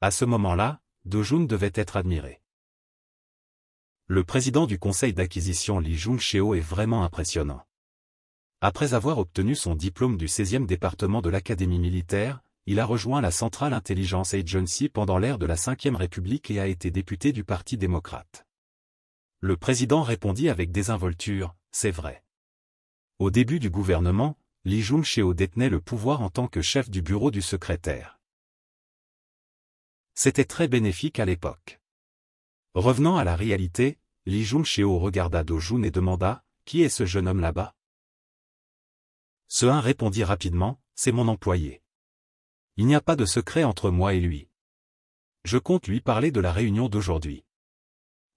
À ce moment-là, Do Jun devait être admiré. Le président du conseil d'acquisition Lee Jung-cheo est vraiment impressionnant. Après avoir obtenu son diplôme du 16e département de l'Académie militaire, il a rejoint la Central Intelligence Agency pendant l'ère de la Ve République et a été député du Parti démocrate. Le président répondit avec désinvolture, « C'est vrai. » Au début du gouvernement, Lee Jung-cheo détenait le pouvoir en tant que chef du bureau du secrétaire. C'était très bénéfique à l'époque. Revenant à la réalité, Lee Jung-cheo regarda Do Jun et demanda, « Qui est ce jeune homme là-bas » Ce un répondit rapidement, « C'est mon employé. Il n'y a pas de secret entre moi et lui. Je compte lui parler de la réunion d'aujourd'hui.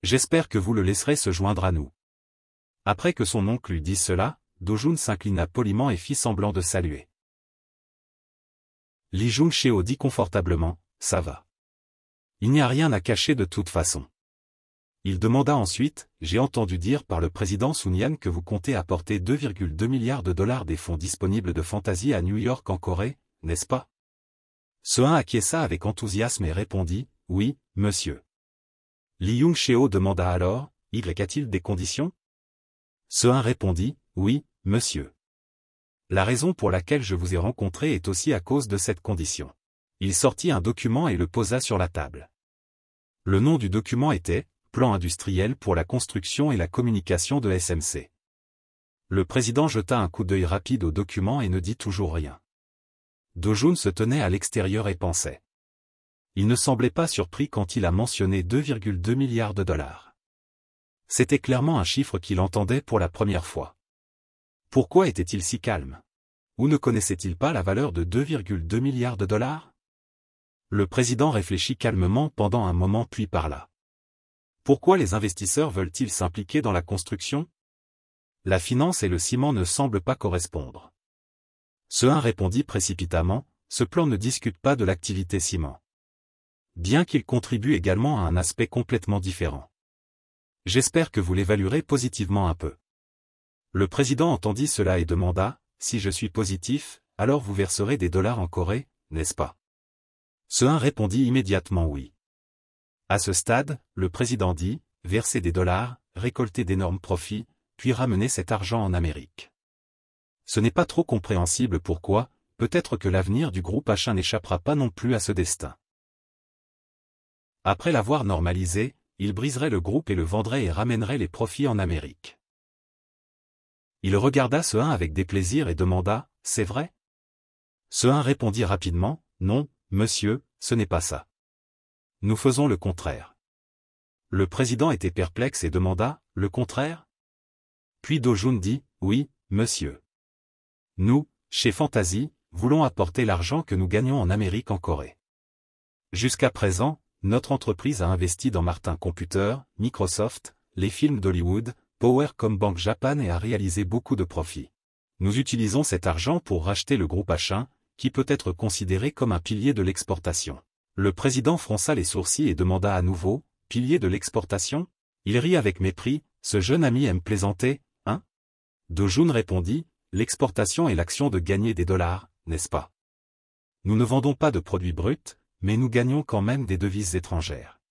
J'espère que vous le laisserez se joindre à nous. » Après que son oncle lui dise cela, Do Jun s'inclina poliment et fit semblant de saluer. Lee Jung-cheo dit confortablement, « Ça va. Il n'y a rien à cacher de toute façon. » Il demanda ensuite, « J'ai entendu dire par le président Sun Yan que vous comptez apporter 2,2 milliards de dollars des fonds disponibles de Fantasy à New York en Corée, n'est-ce pas ?» Ce un acquiesça avec enthousiasme et répondit, « Oui, monsieur. » Lee Jung-cheo demanda alors, « Y a-t-il des conditions ?» Ce un répondit, « Oui, monsieur. La raison pour laquelle je vous ai rencontré est aussi à cause de cette condition. » Il sortit un document et le posa sur la table. Le nom du document était « Plan industriel pour la construction et la communication de SMC ». Le président jeta un coup d'œil rapide au document et ne dit toujours rien. Do Jun se tenait à l'extérieur et pensait. Il ne semblait pas surpris quand il a mentionné 2,2 milliards de dollars. C'était clairement un chiffre qu'il entendait pour la première fois. Pourquoi était-il si calme? Ou ne connaissait-il pas la valeur de 2,2 milliards de dollars? Le président réfléchit calmement pendant un moment puis parla. Pourquoi les investisseurs veulent-ils s'impliquer dans la construction? La finance et le ciment ne semblent pas correspondre. Ce un répondit précipitamment, ce plan ne discute pas de l'activité ciment. Bien qu'il contribue également à un aspect complètement différent. J'espère que vous l'évaluerez positivement un peu. Le président entendit cela et demanda, si je suis positif, alors vous verserez des dollars en Corée, n'est-ce pas? Ce un répondit immédiatement oui. À ce stade, le président dit, verser des dollars, récolter d'énormes profits, puis ramener cet argent en Amérique. Ce n'est pas trop compréhensible pourquoi, peut-être que l'avenir du groupe H1 n'échappera pas non plus à ce destin. Après l'avoir normalisé, il briserait le groupe et le vendrait et ramènerait les profits en Amérique. Il regarda ce un avec déplaisir et demanda, « C'est vrai ?» Ce un répondit rapidement, « Non, monsieur, ce n'est pas ça. Nous faisons le contraire. » Le président était perplexe et demanda, « Le contraire ?» Puis Do Jun dit, « Oui, monsieur. Nous, chez Fantasy, voulons apporter l'argent que nous gagnons en Amérique en Corée. Jusqu'à présent, notre entreprise a investi dans Martin Computer, Microsoft, les films d'Hollywood, Powercom Bank Japan et a réalisé beaucoup de profits. Nous utilisons cet argent pour racheter le groupe H1, qui peut être considéré comme un pilier de l'exportation. » Le président fronça les sourcils et demanda à nouveau, « Pilier de l'exportation ?» Il rit avec mépris, « Ce jeune ami aime plaisanter, hein ?» Do Jun répondit, « L'exportation est l'action de gagner des dollars, n'est-ce pas? Nous ne vendons pas de produits bruts, mais nous gagnons quand même des devises étrangères. »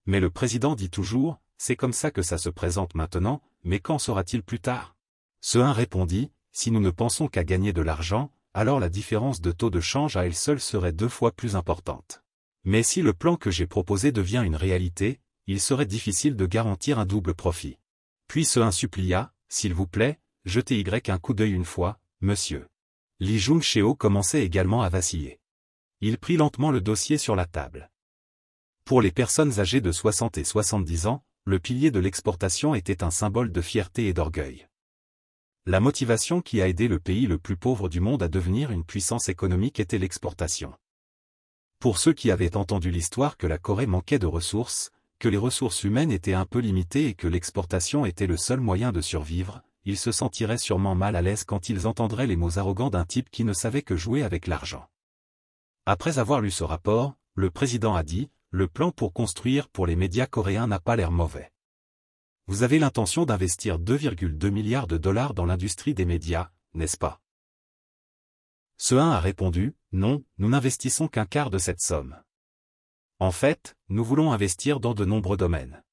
Mais le président dit toujours, « C'est comme ça que ça se présente maintenant, mais quand sera-t-il plus tard ?» Ce un répondit, « Si nous ne pensons qu'à gagner de l'argent, alors la différence de taux de change à elle seule serait 2 fois plus importante. Mais si le plan que j'ai proposé devient une réalité, il serait difficile de garantir un double profit. » Puis ce un supplia, « S'il vous plaît, jetez un coup d'œil une fois, monsieur. » Lee Jung-cheo commençait également à vaciller. Il prit lentement le dossier sur la table. Pour les personnes âgées de 60 et 70 ans, le pilier de l'exportation était un symbole de fierté et d'orgueil. La motivation qui a aidé le pays le plus pauvre du monde à devenir une puissance économique était l'exportation. Pour ceux qui avaient entendu l'histoire que la Corée manquait de ressources, que les ressources humaines étaient un peu limitées et que l'exportation était le seul moyen de survivre, ils se sentiraient sûrement mal à l'aise quand ils entendraient les mots arrogants d'un type qui ne savait que jouer avec l'argent. Après avoir lu ce rapport, le président a dit, « Le plan pour construire pour les médias coréens n'a pas l'air mauvais. Vous avez l'intention d'investir 2,2 milliards de dollars dans l'industrie des médias, n'est-ce pas? » Ce un a répondu, « Non, nous n'investissons qu'un quart de cette somme. En fait, nous voulons investir dans de nombreux domaines.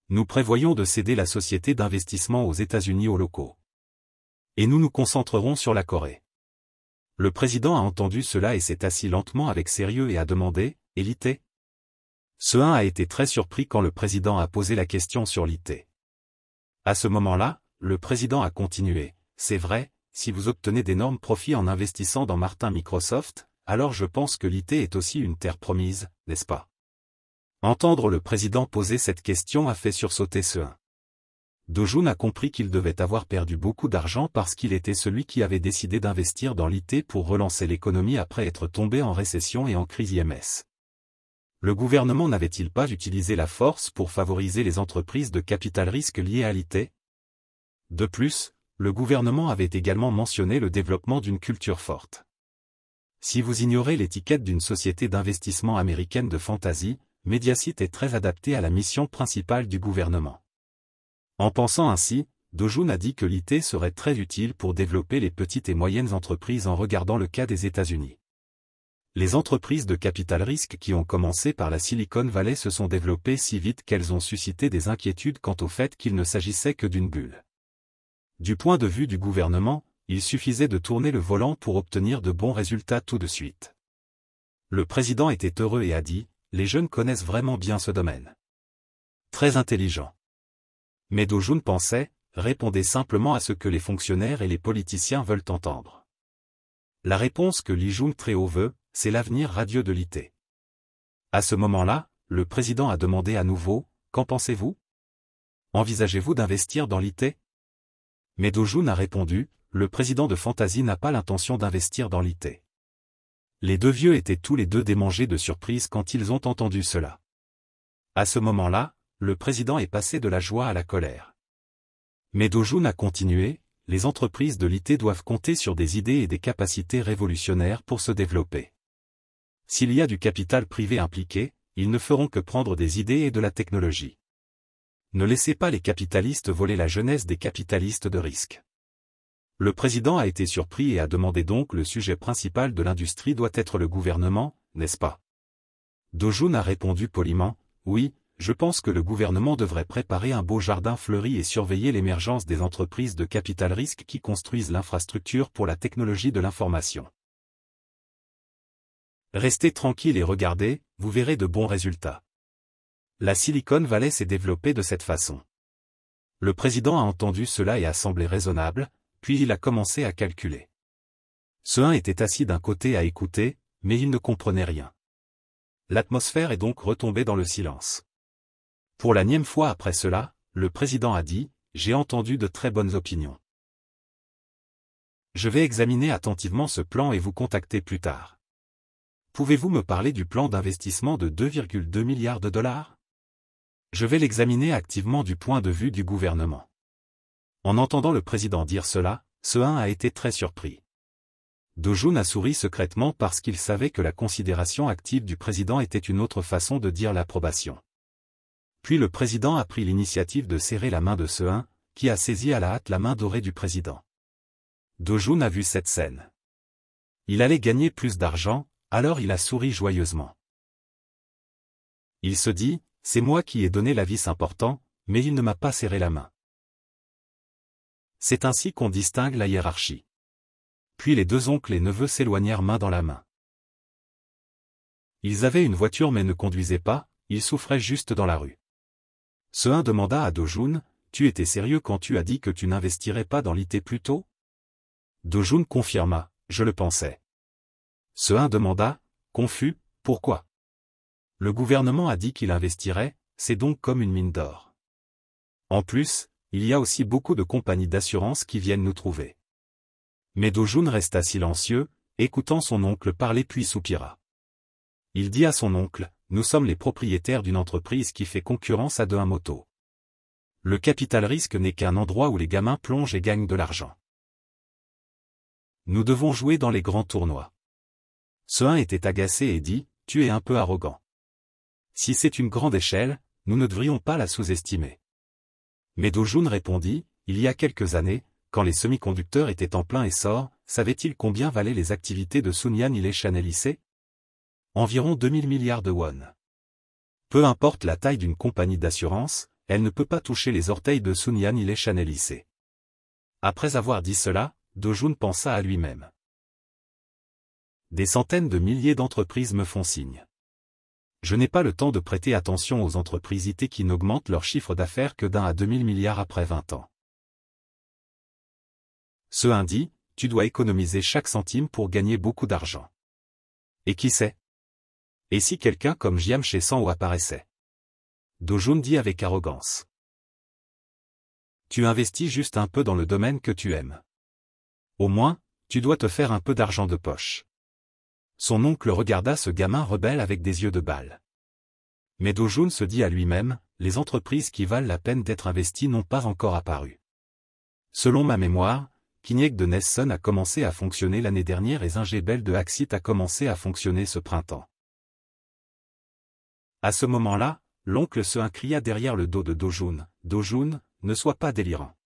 Nous prévoyons de céder la société d'investissement aux États-Unis aux locaux. Et nous nous concentrerons sur la Corée. Le président a entendu cela et s'est assis lentement avec sérieux et a demandé, et l'IT? Ce-un a été très surpris quand le président a posé la question sur l'IT. À ce moment-là, le président a continué, c'est vrai, si vous obtenez d'énormes profits en investissant dans Martin Microsoft, alors je pense que l'IT est aussi une terre promise, n'est-ce pas? Entendre le président poser cette question a fait sursauter Ce-un. Do-jun a compris qu'il devait avoir perdu beaucoup d'argent parce qu'il était celui qui avait décidé d'investir dans l'IT pour relancer l'économie après être tombé en récession et en crise IMS. Le gouvernement n'avait-il pas utilisé la force pour favoriser les entreprises de capital risque liées à l'IT? De plus, le gouvernement avait également mentionné le développement d'une culture forte. Si vous ignorez l'étiquette d'une société d'investissement américaine de fantasy, Mediasite est très adapté à la mission principale du gouvernement. En pensant ainsi, Do-jun a dit que l'IT serait très utile pour développer les petites et moyennes entreprises en regardant le cas des États-Unis. Les entreprises de capital risque qui ont commencé par la Silicon Valley se sont développées si vite qu'elles ont suscité des inquiétudes quant au fait qu'il ne s'agissait que d'une bulle. Du point de vue du gouvernement, il suffisait de tourner le volant pour obtenir de bons résultats tout de suite. Le président était heureux et a dit, les jeunes connaissent vraiment bien ce domaine. Très intelligent. Mais Do-jun pensait, répondez simplement à ce que les fonctionnaires et les politiciens veulent entendre. La réponse que Lee Jung-tae veut, c'est l'avenir radieux de l'IT. À ce moment-là, le président a demandé à nouveau, qu'en pensez-vous? Envisagez-vous d'investir dans l'IT? Mais Do-jun a répondu, le président de Fantasy n'a pas l'intention d'investir dans l'IT. Les deux vieux étaient tous les deux démangés de surprise quand ils ont entendu cela. À ce moment-là, le président est passé de la joie à la colère. Mais Do-jun a continué, les entreprises de l'IT doivent compter sur des idées et des capacités révolutionnaires pour se développer. S'il y a du capital privé impliqué, ils ne feront que prendre des idées et de la technologie. Ne laissez pas les capitalistes voler la jeunesse des capitalistes de risque. Le président a été surpris et a demandé donc le sujet principal de l'industrie doit être le gouvernement, n'est-ce pas? Do-jun a répondu poliment, oui, je pense que le gouvernement devrait préparer un beau jardin fleuri et surveiller l'émergence des entreprises de capital risque qui construisent l'infrastructure pour la technologie de l'information. Restez tranquille et regardez, vous verrez de bons résultats. La Silicon Valley s'est développée de cette façon. Le président a entendu cela et a semblé raisonnable, puis il a commencé à calculer. Ce-un était assis d'un côté à écouter, mais il ne comprenait rien. L'atmosphère est donc retombée dans le silence. Pour la nième fois après cela, le président a dit, j'ai entendu de très bonnes opinions. Je vais examiner attentivement ce plan et vous contacter plus tard. Pouvez-vous me parler du plan d'investissement de 2,2 milliards de dollars? Je vais l'examiner activement du point de vue du gouvernement. En entendant le président dire cela, Ce-un a été très surpris. Do-jun a souri secrètement parce qu'il savait que la considération active du président était une autre façon de dire l'approbation. Puis le président a pris l'initiative de serrer la main de Ce-un, qui a saisi à la hâte la main dorée du président. Do-jun a vu cette scène. Il allait gagner plus d'argent, alors il a souri joyeusement. Il se dit, c'est moi qui ai donné l'avis important, mais il ne m'a pas serré la main. C'est ainsi qu'on distingue la hiérarchie. Puis les deux oncles et neveux s'éloignèrent main dans la main. Ils avaient une voiture mais ne conduisaient pas, ils souffraient juste dans la rue. Ce-un demanda à Do-jun, tu étais sérieux quand tu as dit que tu n'investirais pas dans l'IT plus tôt? Do-jun confirma, je le pensais. Ce-un demanda, confus, pourquoi? Le gouvernement a dit qu'il investirait, c'est donc comme une mine d'or. En plus, il y a aussi beaucoup de compagnies d'assurance qui viennent nous trouver. Mais Do-jun resta silencieux, écoutant son oncle parler puis soupira. Il dit à son oncle, nous sommes les propriétaires d'une entreprise qui fait concurrence à De-un Moto. Le capital risque n'est qu'un endroit où les gamins plongent et gagnent de l'argent. Nous devons jouer dans les grands tournois. Ce-un était agacé et dit, tu es un peu arrogant. Si c'est une grande échelle, nous ne devrions pas la sous-estimer. Mais Do-jun répondit, il y a quelques années, quand les semi-conducteurs étaient en plein essor, savait-il combien valaient les activités de Sunyan Ilé Chanel IC? Environ 2000 milliards de won. Peu importe la taille d'une compagnie d'assurance, elle ne peut pas toucher les orteils de Sun Yan ni les Chanel lissés. Après avoir dit cela, Do Jun pensa à lui-même. Des centaines de milliers d'entreprises me font signe. Je n'ai pas le temps de prêter attention aux entreprises IT qui n'augmentent leur chiffre d'affaires que d'1 à 2000 milliards après 20 ans. Ce dit, tu dois économiser chaque centime pour gagner beaucoup d'argent. Et qui sait? Et si quelqu'un comme Jiam chez Sanwo apparaissait? Do Jun dit avec arrogance. Tu investis juste un peu dans le domaine que tu aimes. Au moins, tu dois te faire un peu d'argent de poche. Son oncle regarda ce gamin rebelle avec des yeux de balle. Mais Do Jun se dit à lui-même, les entreprises qui valent la peine d'être investies n'ont pas encore apparu. Selon ma mémoire, Kinyek de Nesson a commencé à fonctionner l'année dernière et Zingebel de Axit a commencé à fonctionner ce printemps. À ce moment-là, l'oncle se cria derrière le dos de Do Jun, « Do Jun, ne sois pas délirant. »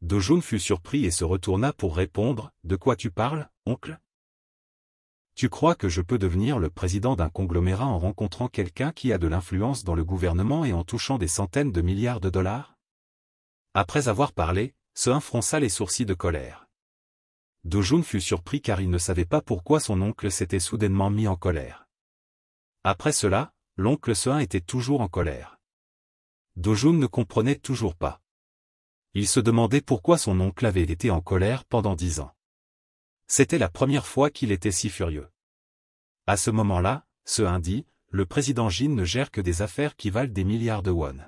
Do Jun fut surpris et se retourna pour répondre, « De quoi tu parles, oncle ? Tu crois que je peux devenir le président d'un conglomérat en rencontrant quelqu'un qui a de l'influence dans le gouvernement et en touchant des centaines de milliards de dollars ?» Après avoir parlé, Se fronça les sourcils de colère. Do Jun fut surpris car il ne savait pas pourquoi son oncle s'était soudainement mis en colère. Après cela, l'oncle Se était toujours en colère. Do Jun ne comprenait toujours pas. Il se demandait pourquoi son oncle avait été en colère pendant 10 ans. C'était la première fois qu'il était si furieux. À ce moment-là, Se dit, le président Jin ne gère que des affaires qui valent des milliards de won.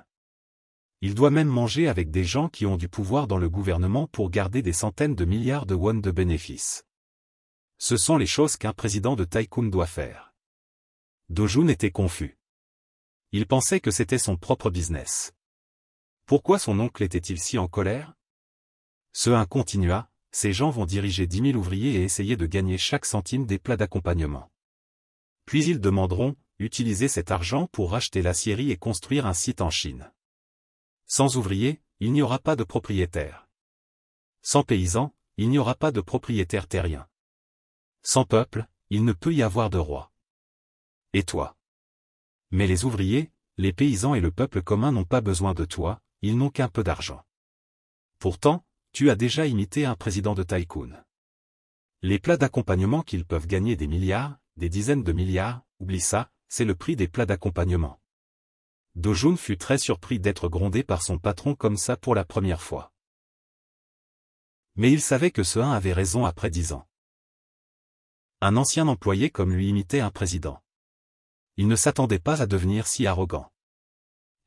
Il doit même manger avec des gens qui ont du pouvoir dans le gouvernement pour garder des centaines de milliards de won de bénéfices. Ce sont les choses qu'un président de tycoon doit faire. Do Jun était confus. Il pensait que c'était son propre business. Pourquoi son oncle était-il si en colère? Se continua, ces gens vont diriger 10 000 ouvriers et essayer de gagner chaque centime des plats d'accompagnement. Puis ils demanderont, utiliser cet argent pour racheter l'acierie et construire un site en Chine. Sans ouvriers, il n'y aura pas de propriétaires. Sans paysans, il n'y aura pas de propriétaires terriens. Sans peuple, il ne peut y avoir de roi. Et toi? Mais les ouvriers, les paysans et le peuple commun n'ont pas besoin de toi, ils n'ont qu'un peu d'argent. Pourtant, tu as déjà imité un président de tycoon. Les plats d'accompagnement qu'ils peuvent gagner des milliards, des dizaines de milliards, oublie ça, c'est le prix des plats d'accompagnement. Do Jun fut très surpris d'être grondé par son patron comme ça pour la première fois. Mais il savait que Ce avait raison après 10 ans. Un ancien employé comme lui imitait un président. Il ne s'attendait pas à devenir si arrogant.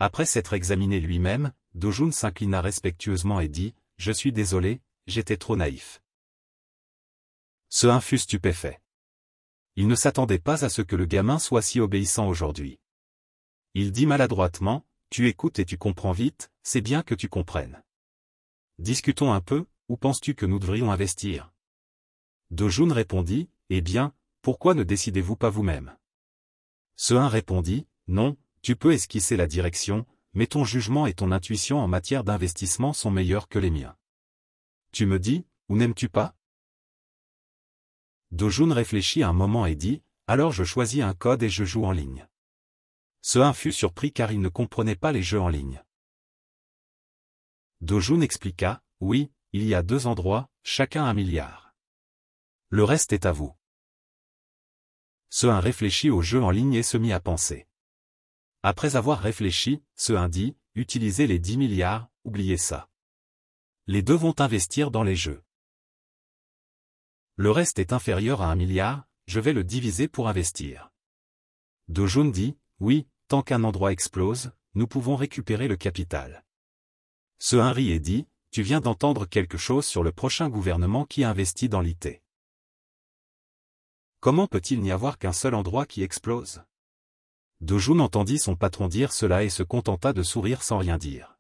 Après s'être examiné lui-même, Do Jun s'inclina respectueusement et dit, « Je suis désolé, j'étais trop naïf. » Ce fut stupéfait. Il ne s'attendait pas à ce que le gamin soit si obéissant aujourd'hui. Il dit maladroitement, « Tu écoutes et tu comprends vite, c'est bien que tu comprennes. Discutons un peu, où penses-tu que nous devrions investir ?» Do Jun répondit, « Eh bien, pourquoi ne décidez-vous pas vous-même ?» Ce répondit, « Non, tu peux esquisser la direction, mais ton jugement et ton intuition en matière d'investissement sont meilleurs que les miens. Tu me dis, ou n'aimes-tu pas ?» Do Jun réfléchit un moment et dit, « Alors je choisis un code et je joue en ligne. » Ce fut surpris car il ne comprenait pas les jeux en ligne. Do Jun expliqua, « Oui, il y a 2 endroits, chacun 1 milliard. Le reste est à vous. » Ce réfléchit au jeu en ligne et se mit à penser. Après avoir réfléchi, Ce dit, « Utilisez les 10 milliards, oubliez ça. Les 2 vont investir dans les jeux. Le reste est inférieur à 1 milliard, je vais le diviser pour investir. » Do Jun dit, « Oui, tant qu'un endroit explose, nous pouvons récupérer le capital. » Ce rit et dit, « Tu viens d'entendre quelque chose sur le prochain gouvernement qui investit dans l'IT. Comment peut-il n'y avoir qu'un seul endroit qui explose ?» Do Jun entendit son patron dire cela et se contenta de sourire sans rien dire.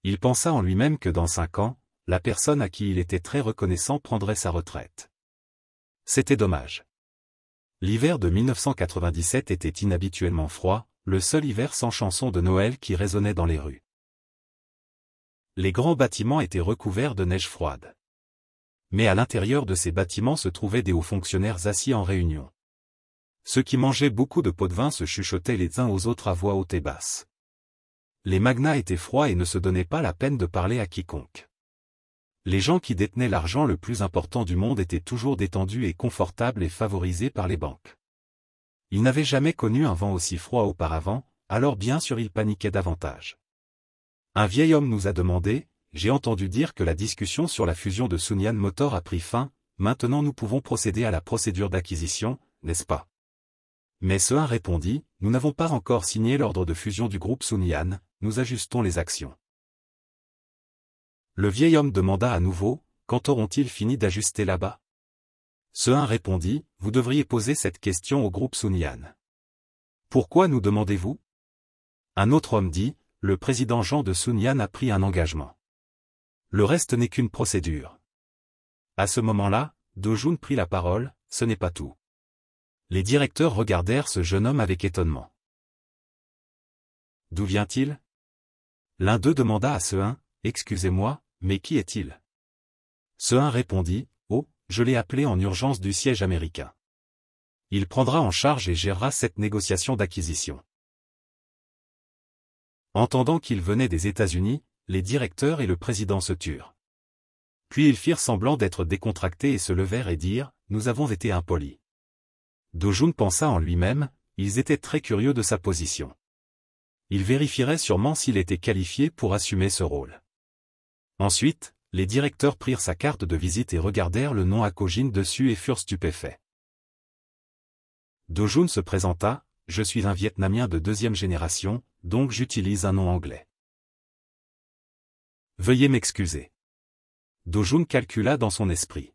Il pensa en lui-même que dans 5 ans, la personne à qui il était très reconnaissant prendrait sa retraite. C'était dommage. L'hiver de 1997 était inhabituellement froid, le seul hiver sans chanson de Noël qui résonnait dans les rues. Les grands bâtiments étaient recouverts de neige froide. Mais à l'intérieur de ces bâtiments se trouvaient des hauts fonctionnaires assis en réunion. Ceux qui mangeaient beaucoup de pots de vin se chuchotaient les uns aux autres à voix haute et basse. Les magnats étaient froids et ne se donnaient pas la peine de parler à quiconque. Les gens qui détenaient l'argent le plus important du monde étaient toujours détendus et confortables et favorisés par les banques. Ils n'avaient jamais connu un vent aussi froid auparavant, alors bien sûr ils paniquaient davantage. Un vieil homme nous a demandé, « J'ai entendu dire que la discussion sur la fusion de Sunyan Motor a pris fin, maintenant nous pouvons procéder à la procédure d'acquisition, n'est-ce pas ?» Mais Seun répondit, « Nous n'avons pas encore signé l'ordre de fusion du groupe Sunyan, nous ajustons les actions. » Le vieil homme demanda à nouveau, « Quand auront-ils fini d'ajuster là-bas ?» Seun répondit, « Vous devriez poser cette question au groupe Sunyan. »« Pourquoi nous demandez-vous » Un autre homme dit, « Le président Jean de Sunyan a pris un engagement. Le reste n'est qu'une procédure. » À ce moment-là, Do-jun prit la parole, « Ce n'est pas tout. » Les directeurs regardèrent ce jeune homme avec étonnement. « D'où vient-il » L'un d'eux demanda à Seun, « Excusez-moi, mais qui est-il » Seun répondit, « Oh, je l'ai appelé en urgence du siège américain. Il prendra en charge et gérera cette négociation d'acquisition. » Entendant qu'il venait des États-Unis, les directeurs et le président se turent. Puis ils firent semblant d'être décontractés et se levèrent et dirent, « Nous avons été impolis. » Do-jun pensa en lui-même, ils étaient très curieux de sa position. Il vérifierait sûrement s'il était qualifié pour assumer ce rôle. Ensuite, les directeurs prirent sa carte de visite et regardèrent le nom Akojin dessus et furent stupéfaits. Do-jun se présenta, « Je suis un Vietnamien de 2e génération, donc j'utilise un nom anglais. Veuillez m'excuser. » Do-jun calcula dans son esprit.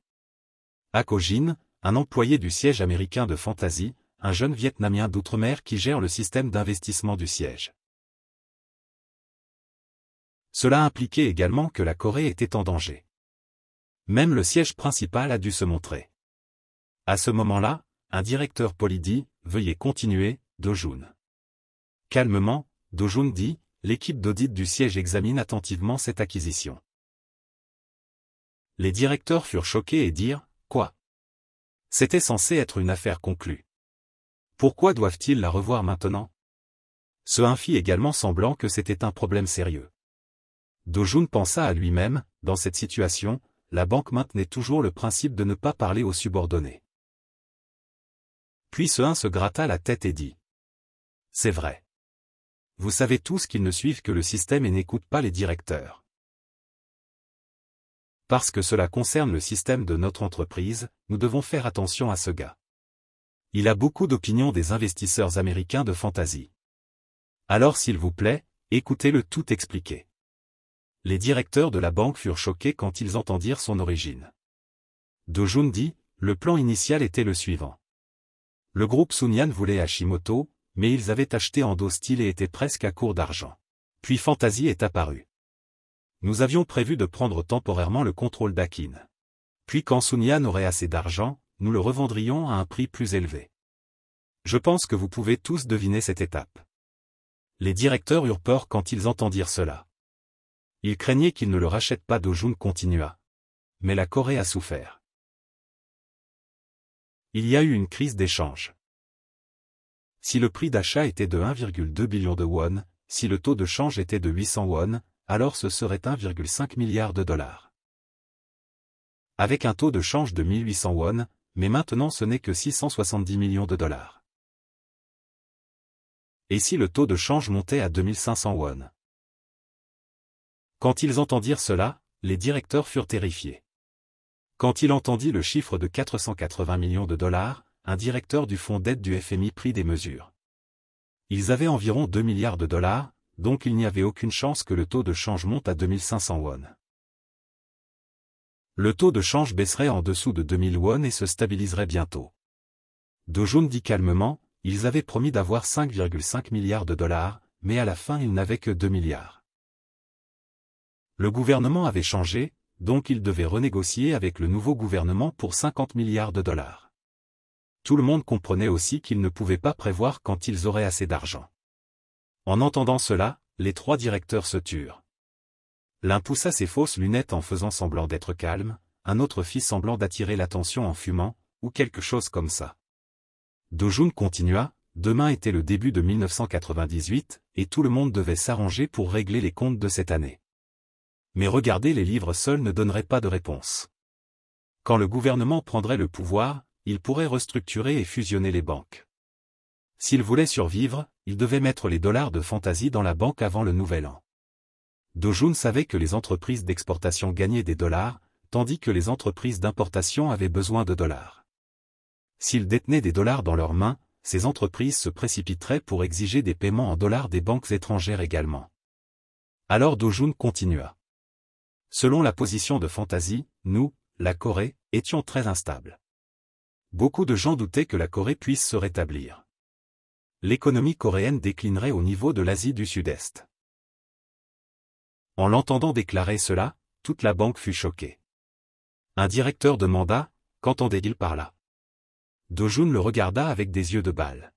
Akojin, un employé du siège américain de Fantasy, un jeune Vietnamien d'outre-mer qui gère le système d'investissement du siège. Cela impliquait également que la Corée était en danger. Même le siège principal a dû se montrer. À ce moment-là, un directeur poli dit, « Veuillez continuer, Do-jun. » Calmement, Do-jun dit, « L'équipe d'audit du siège examine attentivement cette acquisition. » Les directeurs furent choqués et dirent, « Quoi ? C'était censé être une affaire conclue. Pourquoi doivent-ils la revoir maintenant ?» Seun fit également semblant que c'était un problème sérieux. Do-jun pensa à lui-même, dans cette situation, la banque maintenait toujours le principe de ne pas parler aux subordonnés. Puis Seun se gratta la tête et dit, « C'est vrai. Vous savez tous qu'ils ne suivent que le système et n'écoutent pas les directeurs. Parce que cela concerne le système de notre entreprise, nous devons faire attention à ce gars. Il a beaucoup d'opinions des investisseurs américains de Fantasy. Alors s'il vous plaît, écoutez-le tout expliquer. » Les directeurs de la banque furent choqués quand ils entendirent son origine. Do-jun dit, « Le plan initial était le suivant. Le groupe Sunyan voulait Hashimoto, mais ils avaient acheté Endo Steel et étaient presque à court d'argent. Puis Fantasy est apparu. Nous avions prévu de prendre temporairement le contrôle d'Akin. Puis quand Sunyan aurait assez d'argent, nous le revendrions à un prix plus élevé. Je pense que vous pouvez tous deviner cette étape. » Les directeurs eurent peur quand ils entendirent cela. Ils craignaient qu'ils ne le rachètent pas. Do-jun continua. Mais la Corée a souffert. Il y a eu une crise d'échange. Si le prix d'achat était de 1,2 billion de won, si le taux de change était de 800 won, alors ce serait 1,5 milliard de dollars. Avec un taux de change de 1800 won, mais maintenant ce n'est que 670 millions de dollars. Et si le taux de change montait à 2500 won? Quand ils entendirent cela, les directeurs furent terrifiés. Quand il entendit le chiffre de 480 millions de dollars, un directeur du fonds d'aide du FMI prit des mesures. Ils avaient environ 2 milliards de dollars, donc il n'y avait aucune chance que le taux de change monte à 2500 won. Le taux de change baisserait en dessous de 2000 won et se stabiliserait bientôt. Do-jun dit calmement, ils avaient promis d'avoir 5,5 milliards de dollars, mais à la fin ils n'avaient que 2 milliards. Le gouvernement avait changé, donc ils devaient renégocier avec le nouveau gouvernement pour 50 milliards de dollars. Tout le monde comprenait aussi qu'ils ne pouvaient pas prévoir quand ils auraient assez d'argent. En entendant cela, les 3 directeurs se turent. L'un poussa ses fausses lunettes en faisant semblant d'être calme, un autre fit semblant d'attirer l'attention en fumant, ou quelque chose comme ça. Do-jun continua, demain était le début de 1998, et tout le monde devait s'arranger pour régler les comptes de cette année. Mais regarder les livres seuls ne donnerait pas de réponse. Quand le gouvernement prendrait le pouvoir, il pourrait restructurer et fusionner les banques. S'il voulait survivre, il devait mettre les dollars de Fantasy dans la banque avant le nouvel an. Do-jun savait que les entreprises d'exportation gagnaient des dollars, tandis que les entreprises d'importation avaient besoin de dollars. S'ils détenaient des dollars dans leurs mains, ces entreprises se précipiteraient pour exiger des paiements en dollars des banques étrangères également. Alors Do-jun continua. Selon la position de Fantasy, nous, la Corée, étions très instables. Beaucoup de gens doutaient que la Corée puisse se rétablir. L'économie coréenne déclinerait au niveau de l'Asie du Sud-Est. En l'entendant déclarer cela, toute la banque fut choquée. Un directeur demanda, qu'entendait-il par là? Do-jun le regarda avec des yeux de balle.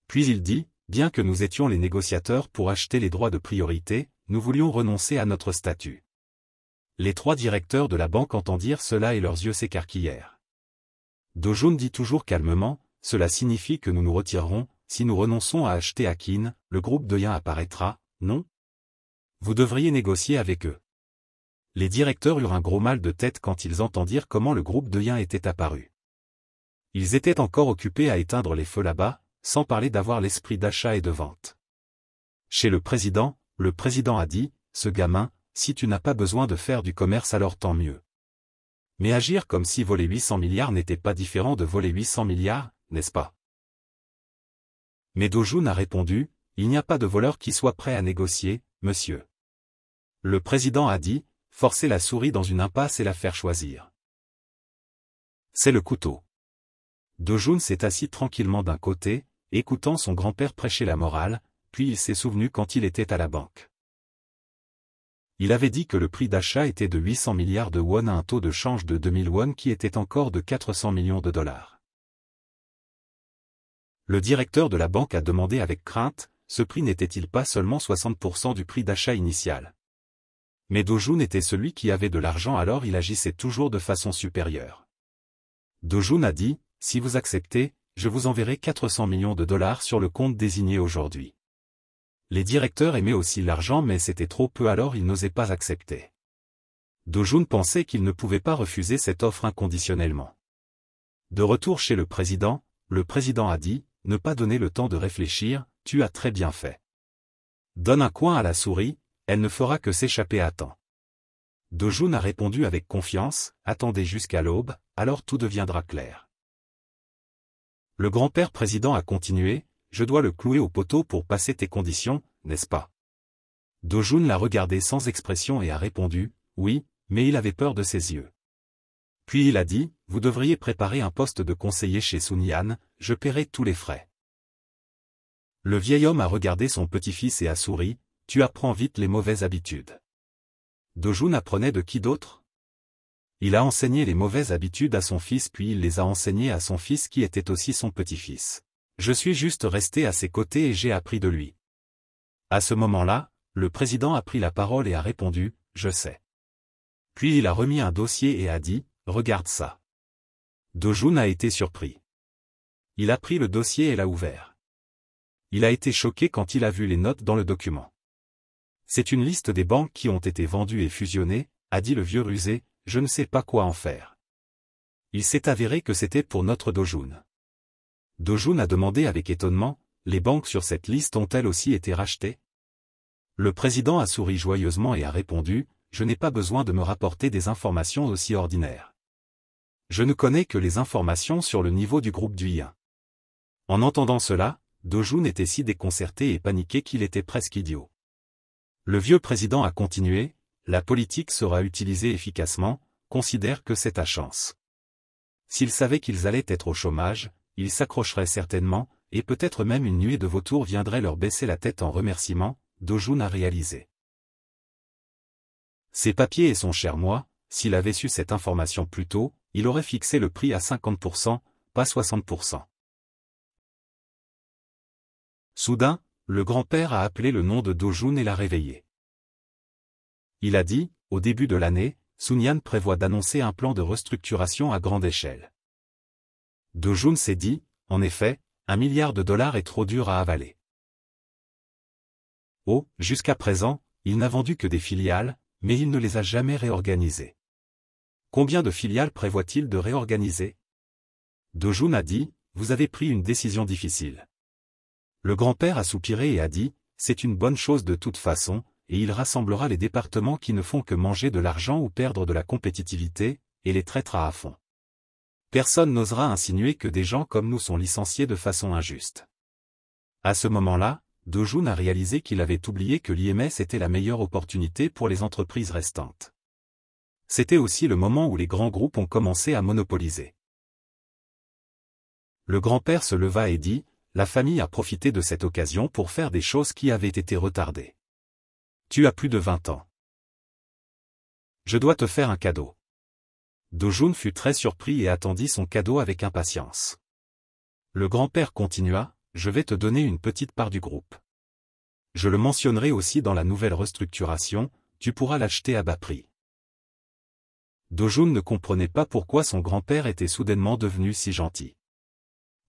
Puis il dit, bien que nous étions les négociateurs pour acheter les droits de priorité, nous voulions renoncer à notre statut. Les trois directeurs de la banque entendirent cela et leurs yeux s'écarquillèrent. Do-jun dit toujours calmement, cela signifie que nous nous retirerons, si nous renonçons à acheter Akin, le groupe Doyin apparaîtra, non? Vous devriez négocier avec eux. Les directeurs eurent un gros mal de tête quand ils entendirent comment le groupe Doyin était apparu. Ils étaient encore occupés à éteindre les feux là-bas, sans parler d'avoir l'esprit d'achat et de vente. Chez le président a dit, ce gamin, si tu n'as pas besoin de faire du commerce alors tant mieux. Mais agir comme si voler 800 milliards n'était pas différent de voler 800 milliards, n'est-ce pas? Mais Do-jun a répondu, il n'y a pas de voleur qui soit prêt à négocier, monsieur. Le président a dit, forcer la souris dans une impasse et la faire choisir. C'est le couteau. Do-jun s'est assis tranquillement d'un côté, écoutant son grand-père prêcher la morale, puis il s'est souvenu quand il était à la banque. Il avait dit que le prix d'achat était de 800 milliards de won à un taux de change de 2000 won qui était encore de 400 millions de dollars. Le directeur de la banque a demandé avec crainte, ce prix n'était-il pas seulement 60% du prix d'achat initial? Mais Do-jun était celui qui avait de l'argent alors il agissait toujours de façon supérieure. Do-jun a dit, si vous acceptez, je vous enverrai 400 millions de dollars sur le compte désigné aujourd'hui. Les directeurs aimaient aussi l'argent mais c'était trop peu alors ils n'osaient pas accepter. Do-jun pensait qu'il ne pouvait pas refuser cette offre inconditionnellement. De retour chez le président a dit, ne pas donner le temps de réfléchir, tu as très bien fait. Donne un coin à la souris, elle ne fera que s'échapper à temps. Do-jun a répondu avec confiance, attendez jusqu'à l'aube, alors tout deviendra clair. Le grand-père président a continué, je dois le clouer au poteau pour passer tes conditions, n'est-ce pas? Do-jun l'a regardé sans expression et a répondu, oui, mais il avait peur de ses yeux. Puis il a dit, vous devriez préparer un poste de conseiller chez Sunyan, je paierai tous les frais. Le vieil homme a regardé son petit-fils et a souri, tu apprends vite les mauvaises habitudes. Do-jun apprenait de qui d'autre? Il a enseigné les mauvaises habitudes à son fils puis il les a enseignées à son fils qui était aussi son petit-fils. Je suis juste resté à ses côtés et j'ai appris de lui. À ce moment-là, le président a pris la parole et a répondu, je sais. Puis il a remis un dossier et a dit, regarde ça. Do-jun a été surpris. Il a pris le dossier et l'a ouvert. Il a été choqué quand il a vu les notes dans le document. C'est une liste des banques qui ont été vendues et fusionnées, a dit le vieux rusé, je ne sais pas quoi en faire. Il s'est avéré que c'était pour notre Do-jun. Do-jun a demandé avec étonnement, les banques sur cette liste ont-elles aussi été rachetées? Le président a souri joyeusement et a répondu, je n'ai pas besoin de me rapporter des informations aussi ordinaires. Je ne connais que les informations sur le niveau du groupe Doyin. En entendant cela, Do-jun était si déconcerté et paniqué qu'il était presque idiot. Le vieux président a continué, la politique sera utilisée efficacement, considère que c'est ta chance. S'ils savaient qu'ils allaient être au chômage, ils s'accrocheraient certainement, et peut-être même une nuée de vautours viendrait leur baisser la tête en remerciement, Do-jun a réalisé. Ses papiers et son cher moi, s'il avait su cette information plus tôt, il aurait fixé le prix à 50%, pas 60%. Soudain, le grand-père a appelé le nom de Do-jun et l'a réveillé. Il a dit, au début de l'année, Sunyan prévoit d'annoncer un plan de restructuration à grande échelle. Do-jun s'est dit, En effet, $1 milliard est trop dur à avaler. Oh, jusqu'à présent, il n'a vendu que des filiales, mais il ne les a jamais réorganisées. Combien de filiales prévoit-il de réorganiser? Do-jun a dit, vous avez pris une décision difficile. Le grand-père a soupiré et a dit, c'est une bonne chose de toute façon, et il rassemblera les départements qui ne font que manger de l'argent ou perdre de la compétitivité, et les traitera à fond. Personne n'osera insinuer que des gens comme nous sont licenciés de façon injuste. À ce moment-là, Do-jun a réalisé qu'il avait oublié que l'IMS était la meilleure opportunité pour les entreprises restantes. C'était aussi le moment où les grands groupes ont commencé à monopoliser. Le grand-père se leva et dit, la famille a profité de cette occasion pour faire des choses qui avaient été retardées. Tu as plus de 20 ans. Je dois te faire un cadeau. Do-jun fut très surpris et attendit son cadeau avec impatience. Le grand-père continua, je vais te donner une petite part du groupe. Je le mentionnerai aussi dans la nouvelle restructuration, tu pourras l'acheter à bas prix. Do-jun ne comprenait pas pourquoi son grand-père était soudainement devenu si gentil.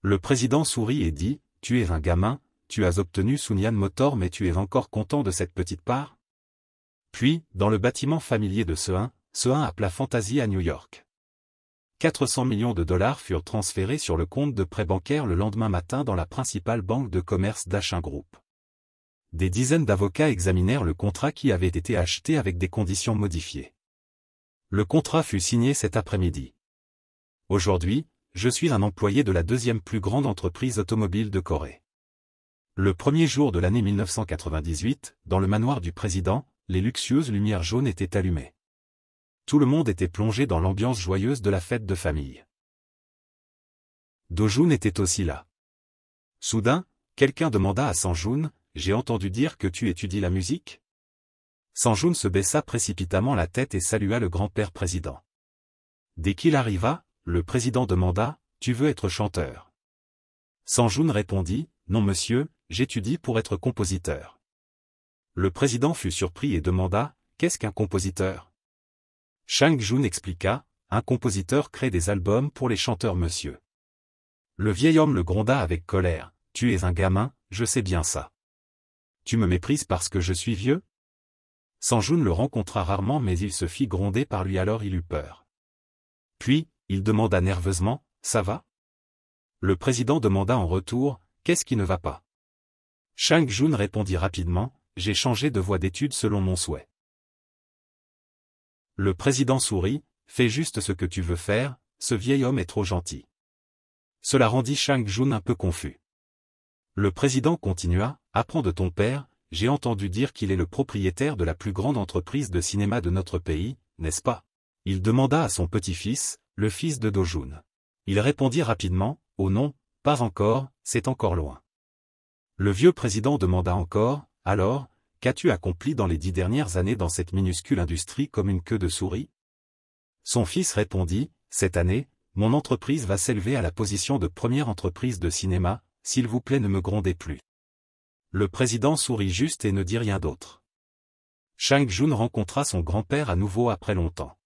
Le président sourit et dit, tu es un gamin, tu as obtenu Sunyan Motor mais tu es encore content de cette petite part? Puis, dans le bâtiment familier de Seun appela Fantasy à New York. $400 millions furent transférés sur le compte de prêt bancaire le lendemain matin dans la principale banque de commerce d'Ashin Group. Des dizaines d'avocats examinèrent le contrat qui avait été acheté avec des conditions modifiées. Le contrat fut signé cet après-midi. Aujourd'hui, je suis un employé de la deuxième plus grande entreprise automobile de Corée. Le premier jour de l'année 1998, dans le manoir du président, les luxueuses lumières jaunes étaient allumées. Tout le monde était plongé dans l'ambiance joyeuse de la fête de famille. Do-jun était aussi là. Soudain, quelqu'un demanda à Sang-jun, j'ai entendu dire que tu étudies la musique? Sang-jun se baissa précipitamment la tête et salua le grand-père président. Dès qu'il arriva, le président demanda, tu veux être chanteur? Sang-jun répondit, non monsieur, j'étudie pour être compositeur. Le président fut surpris et demanda, qu'est-ce qu'un compositeur? Sang-jun expliqua, un compositeur crée des albums pour les chanteurs monsieur. Le vieil homme le gronda avec colère, tu es un gamin, je sais bien ça. Tu me méprises parce que je suis vieux? Sang-jun le rencontra rarement mais il se fit gronder par lui alors il eut peur. Puis, il demanda nerveusement, ça va? Le président demanda en retour, qu'est-ce qui ne va pas? Sang-jun répondit rapidement, j'ai changé de voie d'études selon mon souhait. Le président sourit, fais juste ce que tu veux faire, ce vieil homme est trop gentil. Cela rendit Sang-jun un peu confus. Le président continua, apprends de ton père, j'ai entendu dire qu'il est le propriétaire de la plus grande entreprise de cinéma de notre pays, n'est-ce pas? Il demanda à son petit-fils, le fils de Do-jun. Il répondit rapidement, oh non, pas encore, c'est encore loin. Le vieux président demanda encore, alors, qu'as-tu accompli dans les 10 dernières années dans cette minuscule industrie comme une queue de souris? Son fils répondit, cette année, mon entreprise va s'élever à la position de première entreprise de cinéma, s'il vous plaît ne me grondez plus. Le président sourit juste et ne dit rien d'autre. Sang-jun rencontra son grand-père à nouveau après longtemps.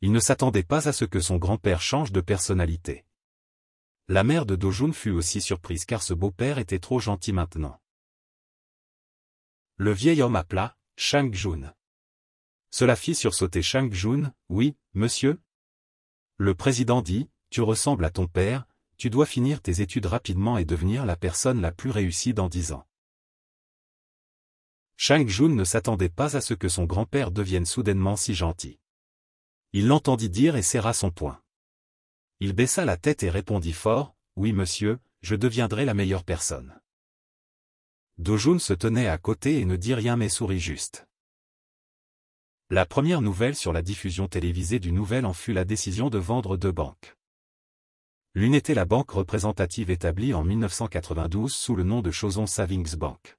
Il ne s'attendait pas à ce que son grand-père change de personnalité. La mère de Do-jun fut aussi surprise car ce beau-père était trop gentil maintenant. Le vieil homme appela, Sang-jun. Cela fit sursauter Sang-jun, oui, monsieur? Le président dit, tu ressembles à ton père, tu dois finir tes études rapidement et devenir la personne la plus réussie dans 10 ans. Sang-jun ne s'attendait pas à ce que son grand-père devienne soudainement si gentil. Il l'entendit dire et serra son poing. Il baissa la tête et répondit fort, oui monsieur, je deviendrai la meilleure personne. Do-jun se tenait à côté et ne dit rien mais sourit juste. La première nouvelle sur la diffusion télévisée du Nouvel An fut la décision de vendre 2 banques. L'une était la banque représentative établie en 1992 sous le nom de Choson Savings Bank.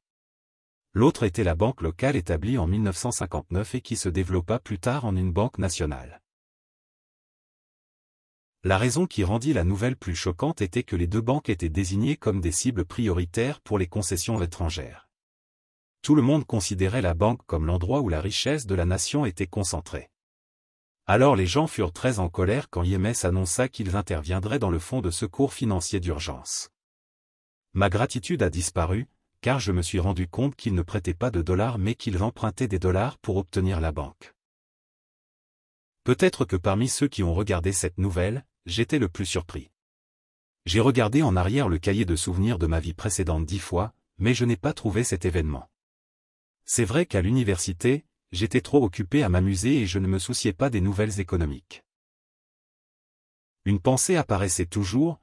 L'autre était la banque locale établie en 1959 et qui se développa plus tard en une banque nationale. La raison qui rendit la nouvelle plus choquante était que les 2 banques étaient désignées comme des cibles prioritaires pour les concessions étrangères. Tout le monde considérait la banque comme l'endroit où la richesse de la nation était concentrée. Alors les gens furent très en colère quand IMS annonça qu'ils interviendraient dans le fonds de secours financier d'urgence. Ma gratitude a disparu, car je me suis rendu compte qu'ils ne prêtaient pas de dollars mais qu'ils empruntaient des dollars pour obtenir la banque. Peut-être que parmi ceux qui ont regardé cette nouvelle, j'étais le plus surpris. J'ai regardé en arrière le cahier de souvenirs de ma vie précédente 10 fois, mais je n'ai pas trouvé cet événement. C'est vrai qu'à l'université, j'étais trop occupé à m'amuser et je ne me souciais pas des nouvelles économiques. Une pensée apparaissait toujours.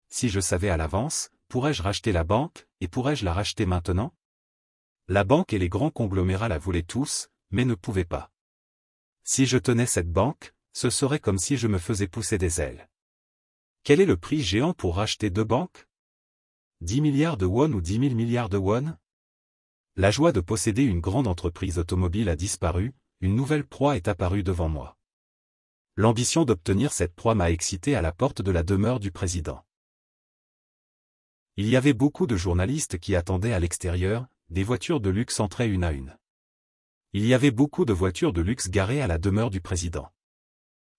Si je savais à l'avance, pourrais-je racheter la banque, et pourrais-je la racheter maintenant? La banque et les grands conglomérats la voulaient tous, mais ne pouvaient pas. Si je tenais cette banque, ce serait comme si je me faisais pousser des ailes. Quel est le prix géant pour racheter 2 banques? 10 milliards de won ou 10 000 milliards de won? La joie de posséder une grande entreprise automobile a disparu, une nouvelle proie est apparue devant moi. L'ambition d'obtenir cette proie m'a excité à la porte de la demeure du président. Il y avait beaucoup de journalistes qui attendaient à l'extérieur, des voitures de luxe entraient une à une. Il y avait beaucoup de voitures de luxe garées à la demeure du président.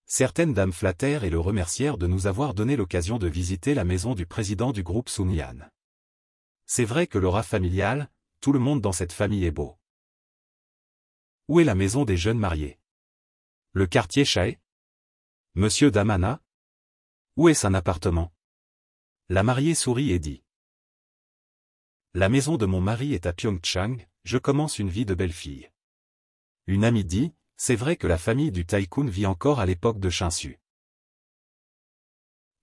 Certaines dames flattèrent et le remercièrent de nous avoir donné l'occasion de visiter la maison du président du groupe Sunyan. C'est vrai que l'aura familiale, tout le monde dans cette famille est beau. Où est la maison des jeunes mariés? Le quartier Chae? Monsieur Damana? Où est son appartement? La mariée sourit et dit. La maison de mon mari est à Pyeongchang, je commence une vie de belle-fille. Une amie dit, c'est vrai que la famille du tycoon vit encore à l'époque de Shinsu.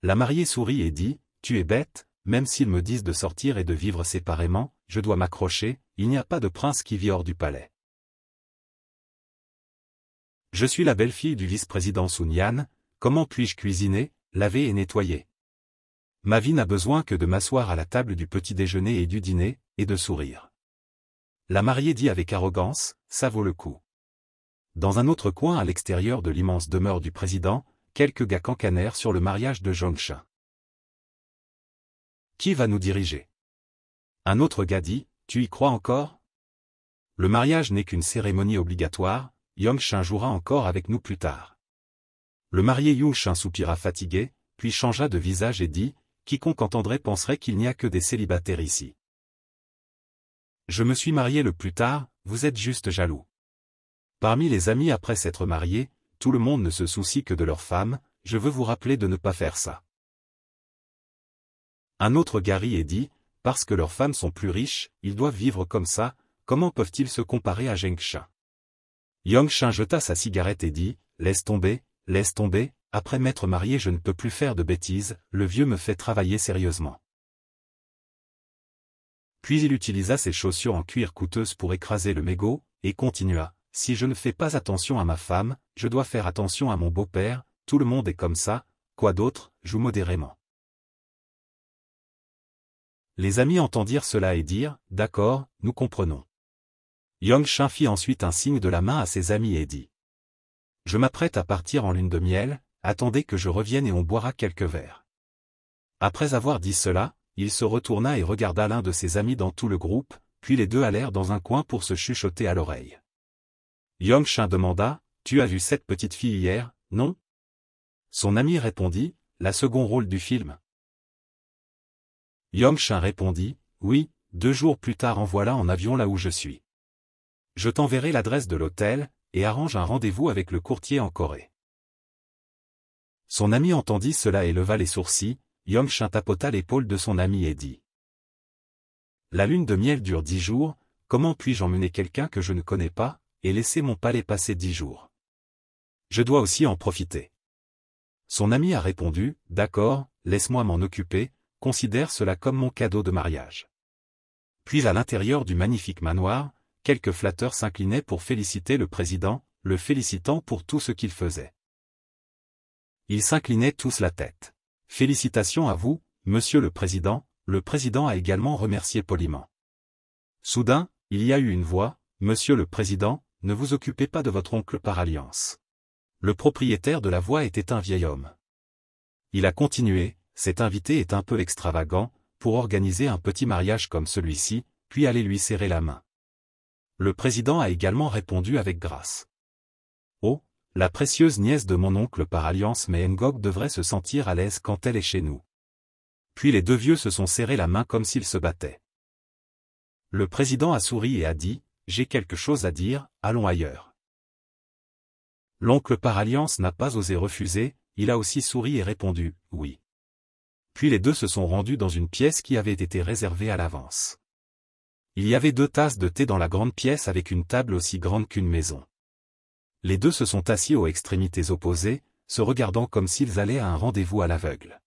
La mariée sourit et dit, tu es bête, même s'ils me disent de sortir et de vivre séparément, je dois m'accrocher, il n'y a pas de prince qui vit hors du palais. Je suis la belle-fille du vice-président Sunyan, comment puis-je cuisiner, laver et nettoyer? Ma vie n'a besoin que de m'asseoir à la table du petit déjeuner et du dîner, et de sourire. La mariée dit avec arrogance, ça vaut le coup. Dans un autre coin à l'extérieur de l'immense demeure du président, quelques gars cancanèrent sur le mariage de Jongshin. Qui va nous diriger? Un autre gars dit, tu y crois encore? Le mariage n'est qu'une cérémonie obligatoire, Yongshin jouera encore avec nous plus tard. Le marié Yongshin soupira fatigué, puis changea de visage et dit, quiconque entendrait penserait qu'il n'y a que des célibataires ici. Je me suis marié le plus tard, vous êtes juste jaloux. Parmi les amis après s'être mariés, tout le monde ne se soucie que de leur femme, je veux vous rappeler de ne pas faire ça. Un autre gars rit et dit, parce que leurs femmes sont plus riches, ils doivent vivre comme ça, comment peuvent-ils se comparer à Jongshin? Yongshin jeta sa cigarette et dit, laisse tomber, après m'être marié je ne peux plus faire de bêtises, le vieux me fait travailler sérieusement. Puis il utilisa ses chaussures en cuir coûteuses pour écraser le mégot, et continua, si je ne fais pas attention à ma femme, je dois faire attention à mon beau-père, tout le monde est comme ça, quoi d'autre, joue modérément. Les amis entendirent cela et dirent, d'accord, nous comprenons. Yongshin fit ensuite un signe de la main à ses amis et dit. Je m'apprête à partir en lune de miel, attendez que je revienne et on boira quelques verres. Après avoir dit cela, il se retourna et regarda l'un de ses amis dans tout le groupe, puis les deux allèrent dans un coin pour se chuchoter à l'oreille. Yongshin demanda, tu as vu cette petite fille hier, non? Son ami répondit, la second rôle du film. Yongshin répondit, oui, 2 jours plus tard envoie-la en avion là où je suis. Je t'enverrai l'adresse de l'hôtel, et arrange un rendez-vous avec le courtier en Corée. Son ami entendit cela et leva les sourcils, Yongshin tapota l'épaule de son ami et dit. La lune de miel dure 10 jours, comment puis-je emmener quelqu'un que je ne connais pas, et laisser mon palais passer 10 jours? Je dois aussi en profiter. Son ami a répondu, d'accord, laisse-moi m'en occuper, considère cela comme mon cadeau de mariage. Puis à l'intérieur du magnifique manoir, quelques flatteurs s'inclinaient pour féliciter le président, le félicitant pour tout ce qu'il faisait. Ils s'inclinaient tous la tête. Félicitations à vous, monsieur le président a également remercié poliment. Soudain, il y a eu une voix, monsieur le président, ne vous occupez pas de votre oncle par alliance. Le propriétaire de la voix était un vieil homme. Il a continué, cet invité est un peu extravagant, pour organiser un petit mariage comme celui-ci, puis aller lui serrer la main. Le président a également répondu avec grâce. Oh, La précieuse nièce de mon oncle par alliance mais Ngok devrait se sentir à l'aise quand elle est chez nous. Puis les deux vieux se sont serrés la main comme s'ils se battaient. Le président a souri et a dit, « J'ai quelque chose à dire, allons ailleurs. » L'oncle par alliance n'a pas osé refuser, il a aussi souri et répondu, « Oui. » Puis les deux se sont rendus dans une pièce qui avait été réservée à l'avance. Il y avait 2 tasses de thé dans la grande pièce avec une table aussi grande qu'une maison. Les deux se sont assis aux extrémités opposées, se regardant comme s'ils allaient à un rendez-vous à l'aveugle.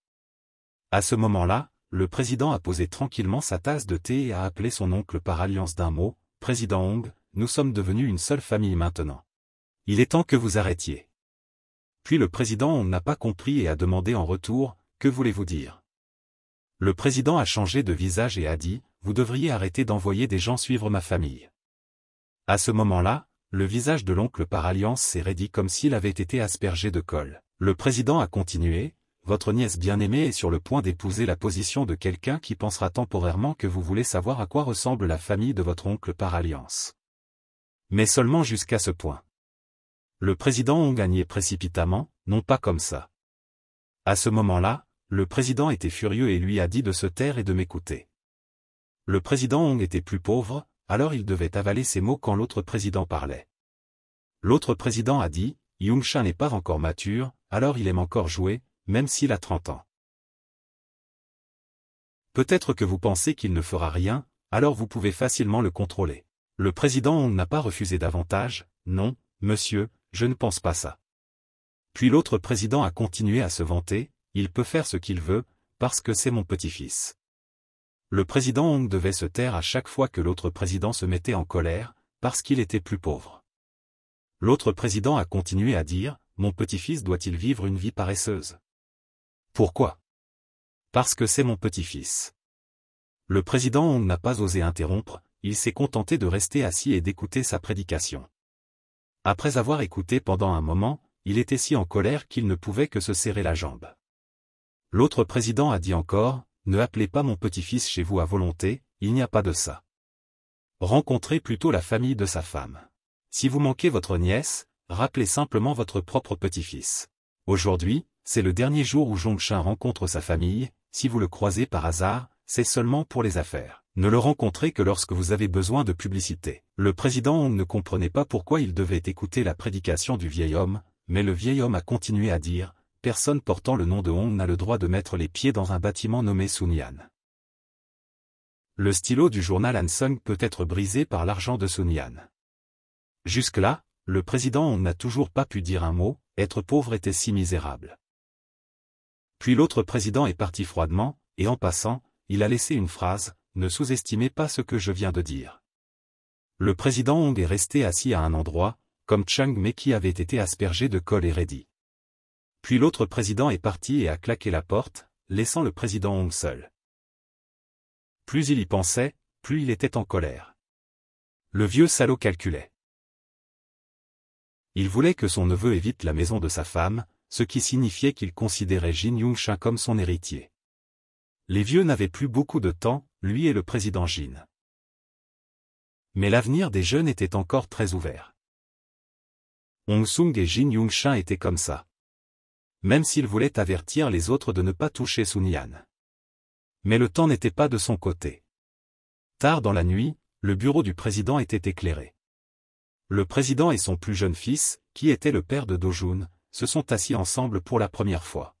À ce moment-là, le président a posé tranquillement sa tasse de thé et a appelé son oncle par alliance d'un mot, « Président Hong, nous sommes devenus une seule famille maintenant. Il est temps que vous arrêtiez. » Puis le président Hong n'a pas compris et a demandé en retour, « Que voulez-vous dire ?» Le président a changé de visage et a dit, « Vous devriez arrêter d'envoyer des gens suivre ma famille. » À ce moment-là, le visage de l'oncle par alliance s'est raidi comme s'il avait été aspergé de colle. Le président a continué, « Votre nièce bien-aimée est sur le point d'épouser la position de quelqu'un qui pensera temporairement que vous voulez savoir à quoi ressemble la famille de votre oncle par alliance. Mais seulement jusqu'à ce point. » Le président Hong a nié précipitamment, « Non pas comme ça. » À ce moment-là, le président était furieux et lui a dit de se taire et de m'écouter. Le président Hong était plus pauvre, alors il devait avaler ses mots quand l'autre président parlait. L'autre président a dit, « Young-sha n'est pas encore mature, alors il aime encore jouer, même s'il a 30 ans. Peut-être que vous pensez qu'il ne fera rien, alors vous pouvez facilement le contrôler. » Le président Hong n'a pas refusé davantage, « Non, monsieur, je ne pense pas ça. » Puis l'autre président a continué à se vanter, « Il peut faire ce qu'il veut, parce que c'est mon petit-fils. » Le président Hong devait se taire à chaque fois que l'autre président se mettait en colère, parce qu'il était plus pauvre. L'autre président a continué à dire, « Mon petit-fils doit-il vivre une vie paresseuse? » Pourquoi? Parce que c'est mon petit-fils. Le président Hong n'a pas osé interrompre, il s'est contenté de rester assis et d'écouter sa prédication. Après avoir écouté pendant un moment, il était si en colère qu'il ne pouvait que se serrer la jambe. L'autre président a dit encore, « Ne appelez pas mon petit-fils chez vous à volonté, il n'y a pas de ça. Rencontrez plutôt la famille de sa femme. Si vous manquez votre nièce, rappelez simplement votre propre petit-fils. Aujourd'hui, c'est le dernier jour où Zhongshan rencontre sa famille, si vous le croisez par hasard, c'est seulement pour les affaires. Ne le rencontrez que lorsque vous avez besoin de publicité. » Le président Hong ne comprenait pas pourquoi il devait écouter la prédication du vieil homme, mais le vieil homme a continué à dire, « Personne portant le nom de Hong n'a le droit de mettre les pieds dans un bâtiment nommé Sunyan. Le stylo du journal Hansung peut être brisé par l'argent de Sunyan. » Jusque-là, le président Hong n'a toujours pas pu dire un mot, être pauvre était si misérable. Puis l'autre président est parti froidement, et en passant, il a laissé une phrase, « Ne sous-estimez pas ce que je viens de dire. » Le président Hong est resté assis à un endroit, comme Chang mais qui avait été aspergé de colle et raidi. Puis l'autre président est parti et a claqué la porte, laissant le président Hong seul. Plus il y pensait, plus il était en colère. Le vieux salaud calculait. Il voulait que son neveu évite la maison de sa femme, ce qui signifiait qu'il considérait Jin Young-sha comme son héritier. Les vieux n'avaient plus beaucoup de temps, lui et le président Jin. Mais l'avenir des jeunes était encore très ouvert. Hong Sung et Jin Young-sha étaient comme ça. Même s'il voulait avertir les autres de ne pas toucher Sunyan. Mais le temps n'était pas de son côté. Tard dans la nuit, le bureau du président était éclairé. Le président et son plus jeune fils, qui était le père de Do-jun, se sont assis ensemble pour la première fois.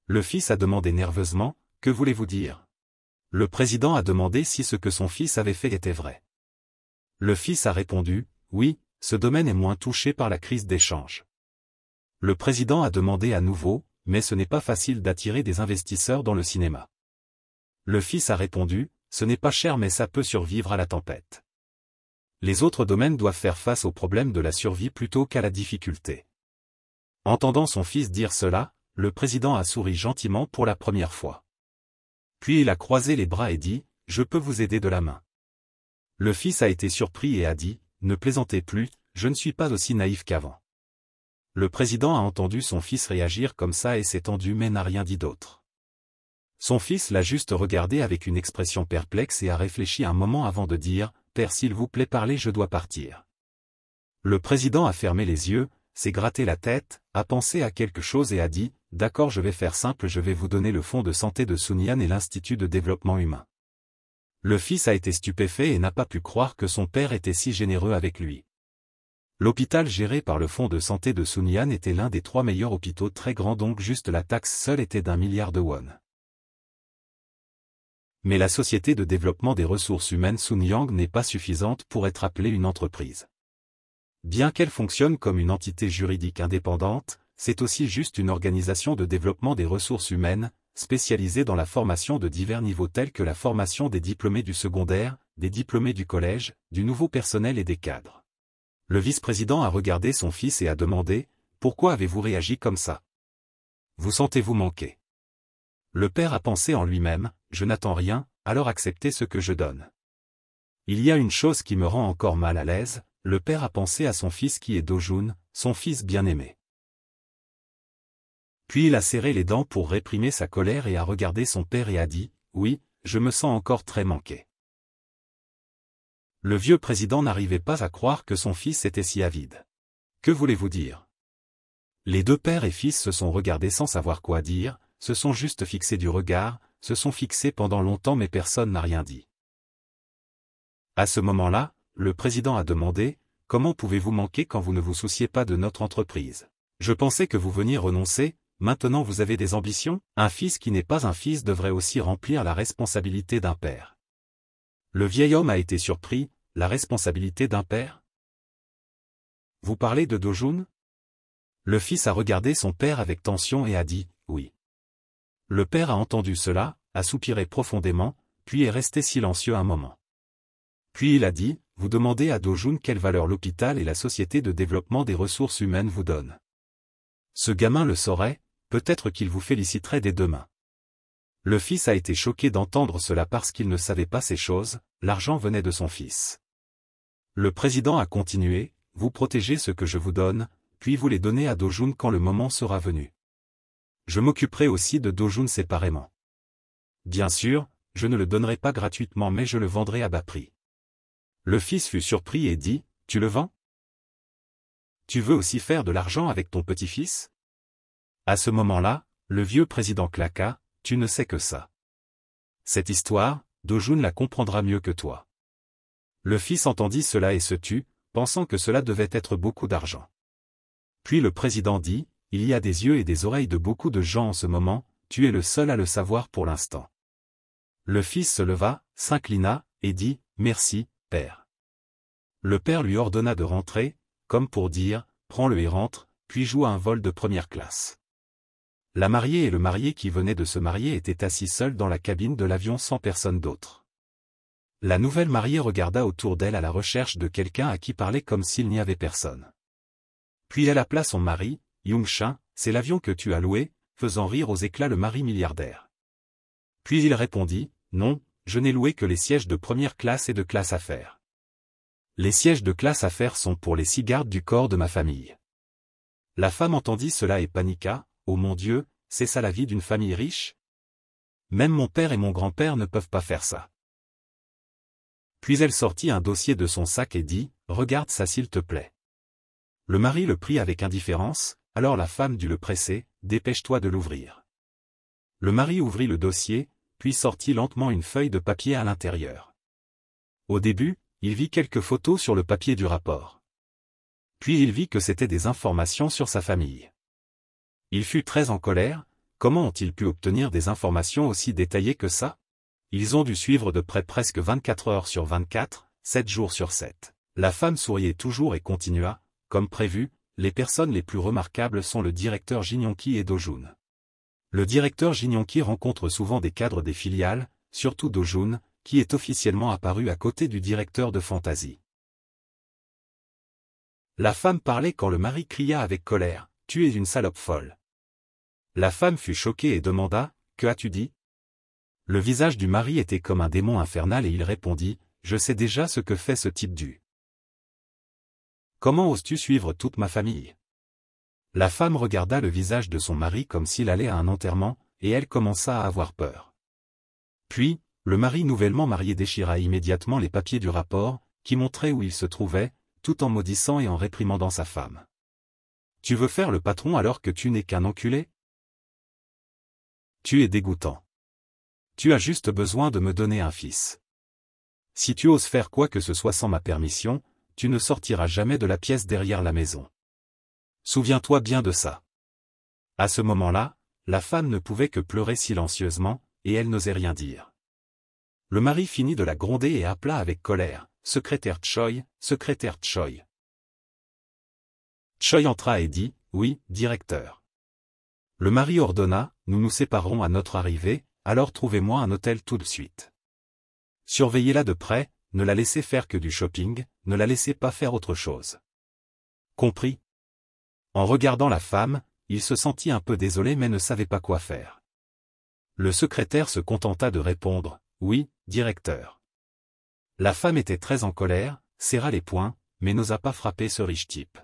Le fils a demandé nerveusement, « Que voulez-vous dire ?» Le président a demandé si ce que son fils avait fait était vrai. Le fils a répondu, « Oui, ce domaine est moins touché par la crise d'échange. » Le président a demandé à nouveau, « Mais ce n'est pas facile d'attirer des investisseurs dans le cinéma. » Le fils a répondu, « Ce n'est pas cher mais ça peut survivre à la tempête. » Les autres domaines doivent faire face au problème de la survie plutôt qu'à la difficulté. Entendant son fils dire cela, le président a souri gentiment pour la première fois. Puis il a croisé les bras et dit, « Je peux vous aider de la main. » Le fils a été surpris et a dit, « Ne plaisantez plus, je ne suis pas aussi naïf qu'avant. » Le président a entendu son fils réagir comme ça et s'est tendu mais n'a rien dit d'autre. Son fils l'a juste regardé avec une expression perplexe et a réfléchi un moment avant de dire, « Père s'il vous plaît parlez je dois partir. » Le président a fermé les yeux, s'est gratté la tête, a pensé à quelque chose et a dit, « D'accord, je vais faire simple, je vais vous donner le fonds de santé de Sun Yan et l'Institut de développement humain. » Le fils a été stupéfait et n'a pas pu croire que son père était si généreux avec lui. L'hôpital géré par le fonds de santé de Sun Yan était l'un des 3 meilleurs hôpitaux très grands, donc juste la taxe seule était d'1 milliard de won. Mais la société de développement des ressources humaines Sun Yang n'est pas suffisante pour être appelée une entreprise. Bien qu'elle fonctionne comme une entité juridique indépendante, c'est aussi juste une organisation de développement des ressources humaines, spécialisée dans la formation de divers niveaux tels que la formation des diplômés du secondaire, des diplômés du collège, du nouveau personnel et des cadres. Le vice-président a regardé son fils et a demandé, « Pourquoi avez-vous réagi comme ça? Vous sentez-vous manquer ?» Le père a pensé en lui-même, « Je n'attends rien, alors acceptez ce que je donne. » Il y a une chose qui me rend encore mal à l'aise, le père a pensé à son fils qui est Do-jun, son fils bien-aimé. Puis il a serré les dents pour réprimer sa colère et a regardé son père et a dit, « Oui, je me sens encore très manqué. » Le vieux président n'arrivait pas à croire que son fils était si avide. Que voulez-vous dire? Les 2 pères et fils se sont regardés sans savoir quoi dire, se sont juste fixés du regard, se sont fixés pendant longtemps mais personne n'a rien dit. À ce moment-là, le président a demandé, « Comment pouvez-vous manquer quand vous ne vous souciez pas de notre entreprise? Je pensais que vous veniez renoncer, maintenant vous avez des ambitions? Un fils qui n'est pas un fils devrait aussi remplir la responsabilité d'un père. » Le vieil homme a été surpris, « La responsabilité d'un père? Vous parlez de Do-jun ?» Le fils a regardé son père avec tension et a dit, « Oui. » Le père a entendu cela, a soupiré profondément, puis est resté silencieux un moment. Puis il a dit, « Vous demandez à Do-jun quelle valeur l'hôpital et la société de développement des ressources humaines vous donnent. Ce gamin le saurait, peut-être qu'il vous féliciterait dès demain. » Le fils a été choqué d'entendre cela parce qu'il ne savait pas ces choses, l'argent venait de son fils. Le président a continué, « Vous protégez ce que je vous donne, puis vous les donnez à Do-jun quand le moment sera venu. Je m'occuperai aussi de Do-jun séparément. Bien sûr, je ne le donnerai pas gratuitement mais je le vendrai à bas prix. » Le fils fut surpris et dit, « Tu le vends? Tu veux aussi faire de l'argent avec ton petit-fils? » À ce moment-là, le vieux président claqua, « Tu ne sais que ça. Cette histoire, Do-jun la comprendra mieux que toi. » Le fils entendit cela et se tut, pensant que cela devait être beaucoup d'argent. Puis le président dit, « Il y a des yeux et des oreilles de beaucoup de gens en ce moment, tu es le seul à le savoir pour l'instant. » Le fils se leva, s'inclina, et dit, « Merci, père. » Le père lui ordonna de rentrer, comme pour dire, « Prends-le et rentre, puis joue à un vol de première classe. » La mariée et le marié qui venaient de se marier étaient assis seuls dans la cabine de l'avion sans personne d'autre. La nouvelle mariée regarda autour d'elle à la recherche de quelqu'un à qui parler comme s'il n'y avait personne. Puis elle appela son mari, « Young-chan, c'est l'avion que tu as loué », faisant rire aux éclats le mari milliardaire. Puis il répondit, « Non, je n'ai loué que les sièges de première classe et de classe affaires. Les sièges de classe affaires sont pour les 6 gardes du corps de ma famille. » La femme entendit cela et paniqua, « Oh mon Dieu, c'est ça la vie d'une famille riche? Même mon père et mon grand-père ne peuvent pas faire ça. » Puis elle sortit un dossier de son sac et dit, « Regarde ça s'il te plaît. » Le mari le prit avec indifférence, alors la femme dut le presser, « Dépêche-toi de l'ouvrir. » Le mari ouvrit le dossier, puis sortit lentement une feuille de papier à l'intérieur. Au début, il vit quelques photos sur le papier du rapport. Puis il vit que c'était des informations sur sa famille. Il fut très en colère, comment ont-ils pu obtenir des informations aussi détaillées que ça? Ils ont dû suivre de près presque 24 heures sur 24, 7 jours sur 7. La femme souriait toujours et continua, comme prévu, les personnes les plus remarquables sont le directeur Jin Yong-ki et Do-jun. Le directeur Jin Yong-ki rencontre souvent des cadres des filiales, surtout Do-jun, qui est officiellement apparu à côté du directeur de Fantasy. La femme parlait quand le mari cria avec colère, « Tu es une salope folle. » La femme fut choquée et demanda, « Que as-tu dit ?» Le visage du mari était comme un démon infernal et il répondit, « Je sais déjà ce que fait ce type du. Comment oses-tu suivre toute ma famille ?» La femme regarda le visage de son mari comme s'il allait à un enterrement, et elle commença à avoir peur. Puis, le mari nouvellement marié déchira immédiatement les papiers du rapport, qui montraient où il se trouvait, tout en maudissant et en réprimandant sa femme. Tu veux faire le patron alors que tu n'es qu'un enculé? Tu es dégoûtant. Tu as juste besoin de me donner un fils. Si tu oses faire quoi que ce soit sans ma permission, tu ne sortiras jamais de la pièce derrière la maison. Souviens-toi bien de ça. À ce moment-là, la femme ne pouvait que pleurer silencieusement, et elle n'osait rien dire. Le mari finit de la gronder et appela avec colère, « Secrétaire Choi, secrétaire Choi. » Choi entra et dit, « Oui, directeur. » Le mari ordonna, « Nous nous séparerons à notre arrivée, alors trouvez-moi un hôtel tout de suite. Surveillez-la de près, ne la laissez faire que du shopping, ne la laissez pas faire autre chose. » Compris? En regardant la femme, il se sentit un peu désolé mais ne savait pas quoi faire. Le secrétaire se contenta de répondre, « Oui, directeur. » La femme était très en colère, serra les poings, mais n'osa pas frapper ce riche type.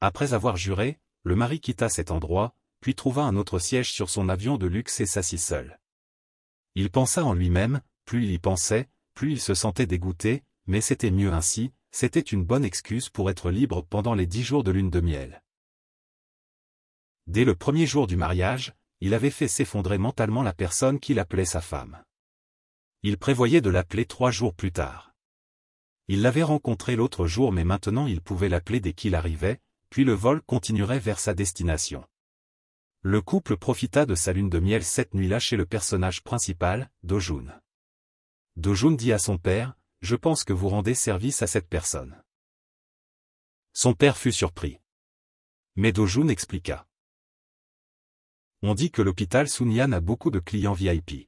Après avoir juré, le mari quitta cet endroit, puis trouva un autre siège sur son avion de luxe et s'assit seul. Il pensa en lui-même, plus il y pensait, plus il se sentait dégoûté, mais c'était mieux ainsi, c'était une bonne excuse pour être libre pendant les 10 jours de lune de miel. Dès le premier jour du mariage, il avait fait s'effondrer mentalement la personne qu'il appelait sa femme. Il prévoyait de l'appeler 3 jours plus tard. Il l'avait rencontrée l'autre jour mais maintenant il pouvait l'appeler dès qu'il arrivait, puis le vol continuerait vers sa destination. Le couple profita de sa lune de miel cette nuit-là chez le personnage principal, Do-jun. Do-jun dit à son père, « Je pense que vous rendez service à cette personne. » Son père fut surpris. Mais Do-jun expliqua. On dit que l'hôpital Sunyan a beaucoup de clients VIP.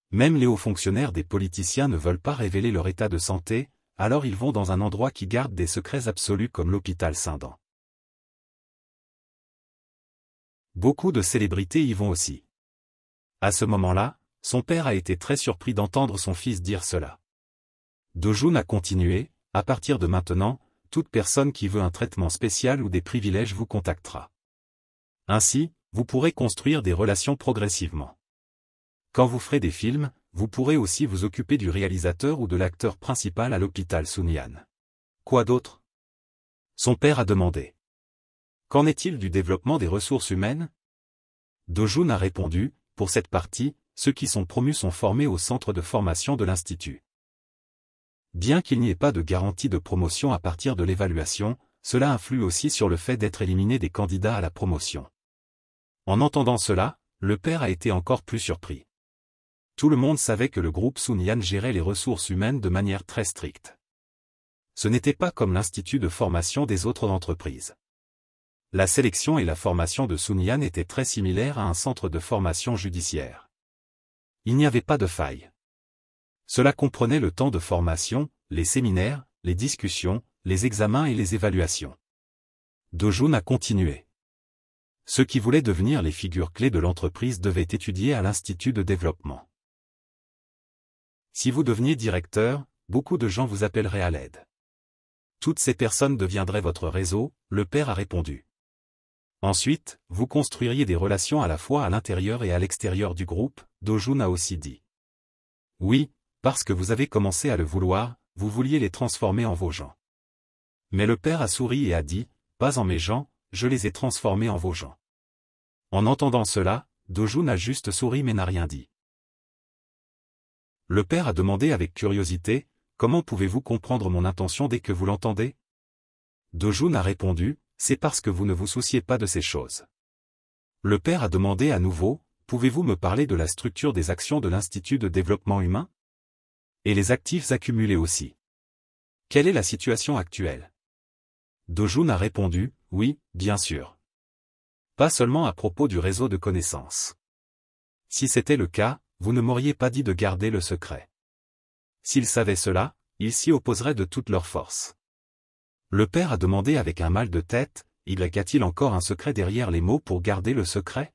Même les hauts fonctionnaires des politiciens ne veulent pas révéler leur état de santé, alors ils vont dans un endroit qui garde des secrets absolus comme l'hôpital Saint-Dan. Beaucoup de célébrités y vont aussi. À ce moment-là, son père a été très surpris d'entendre son fils dire cela. Do-jun a continué, « À partir de maintenant, toute personne qui veut un traitement spécial ou des privilèges vous contactera. Ainsi, vous pourrez construire des relations progressivement. Quand vous ferez des films, vous pourrez aussi vous occuper du réalisateur ou de l'acteur principal à l'hôpital Sunyan. » Quoi d'autre? Son père a demandé. Qu'en est-il du développement des ressources humaines? Do-jun a répondu, « Pour cette partie, ceux qui sont promus sont formés au centre de formation de l'Institut. Bien qu'il n'y ait pas de garantie de promotion à partir de l'évaluation, cela influe aussi sur le fait d'être éliminé des candidats à la promotion. » En entendant cela, le père a été encore plus surpris. Tout le monde savait que le groupe Sunyan gérait les ressources humaines de manière très stricte. Ce n'était pas comme l'institut de formation des autres entreprises. La sélection et la formation de Sunyan étaient très similaires à un centre de formation judiciaire. Il n'y avait pas de faille. Cela comprenait le temps de formation, les séminaires, les discussions, les examens et les évaluations. Do-jun a continué. Ceux qui voulaient devenir les figures clés de l'entreprise devaient étudier à l'Institut de développement. Si vous deveniez directeur, beaucoup de gens vous appelleraient à l'aide. Toutes ces personnes deviendraient votre réseau, le père a répondu. Ensuite, vous construiriez des relations à la fois à l'intérieur et à l'extérieur du groupe, Do-jun a aussi dit. Oui, parce que vous avez commencé à le vouloir, vous vouliez les transformer en vos gens. Mais le père a souri et a dit, pas en mes gens, je les ai transformés en vos gens. En entendant cela, Do-jun a juste souri mais n'a rien dit. Le père a demandé avec curiosité, comment pouvez-vous comprendre mon intention dès que vous l'entendez? Do-jun a répondu, c'est parce que vous ne vous souciez pas de ces choses. Le père a demandé à nouveau, pouvez-vous me parler de la structure des actions de l'Institut de développement humain? Et les actifs accumulés aussi. Quelle est la situation actuelle? Do-jun a répondu, oui, bien sûr. Pas seulement à propos du réseau de connaissances. Si c'était le cas, vous ne m'auriez pas dit de garder le secret. S'ils savaient cela, ils s'y opposeraient de toute leur force. Le père a demandé avec un mal de tête, y a-t-il encore un secret derrière les mots pour garder le secret?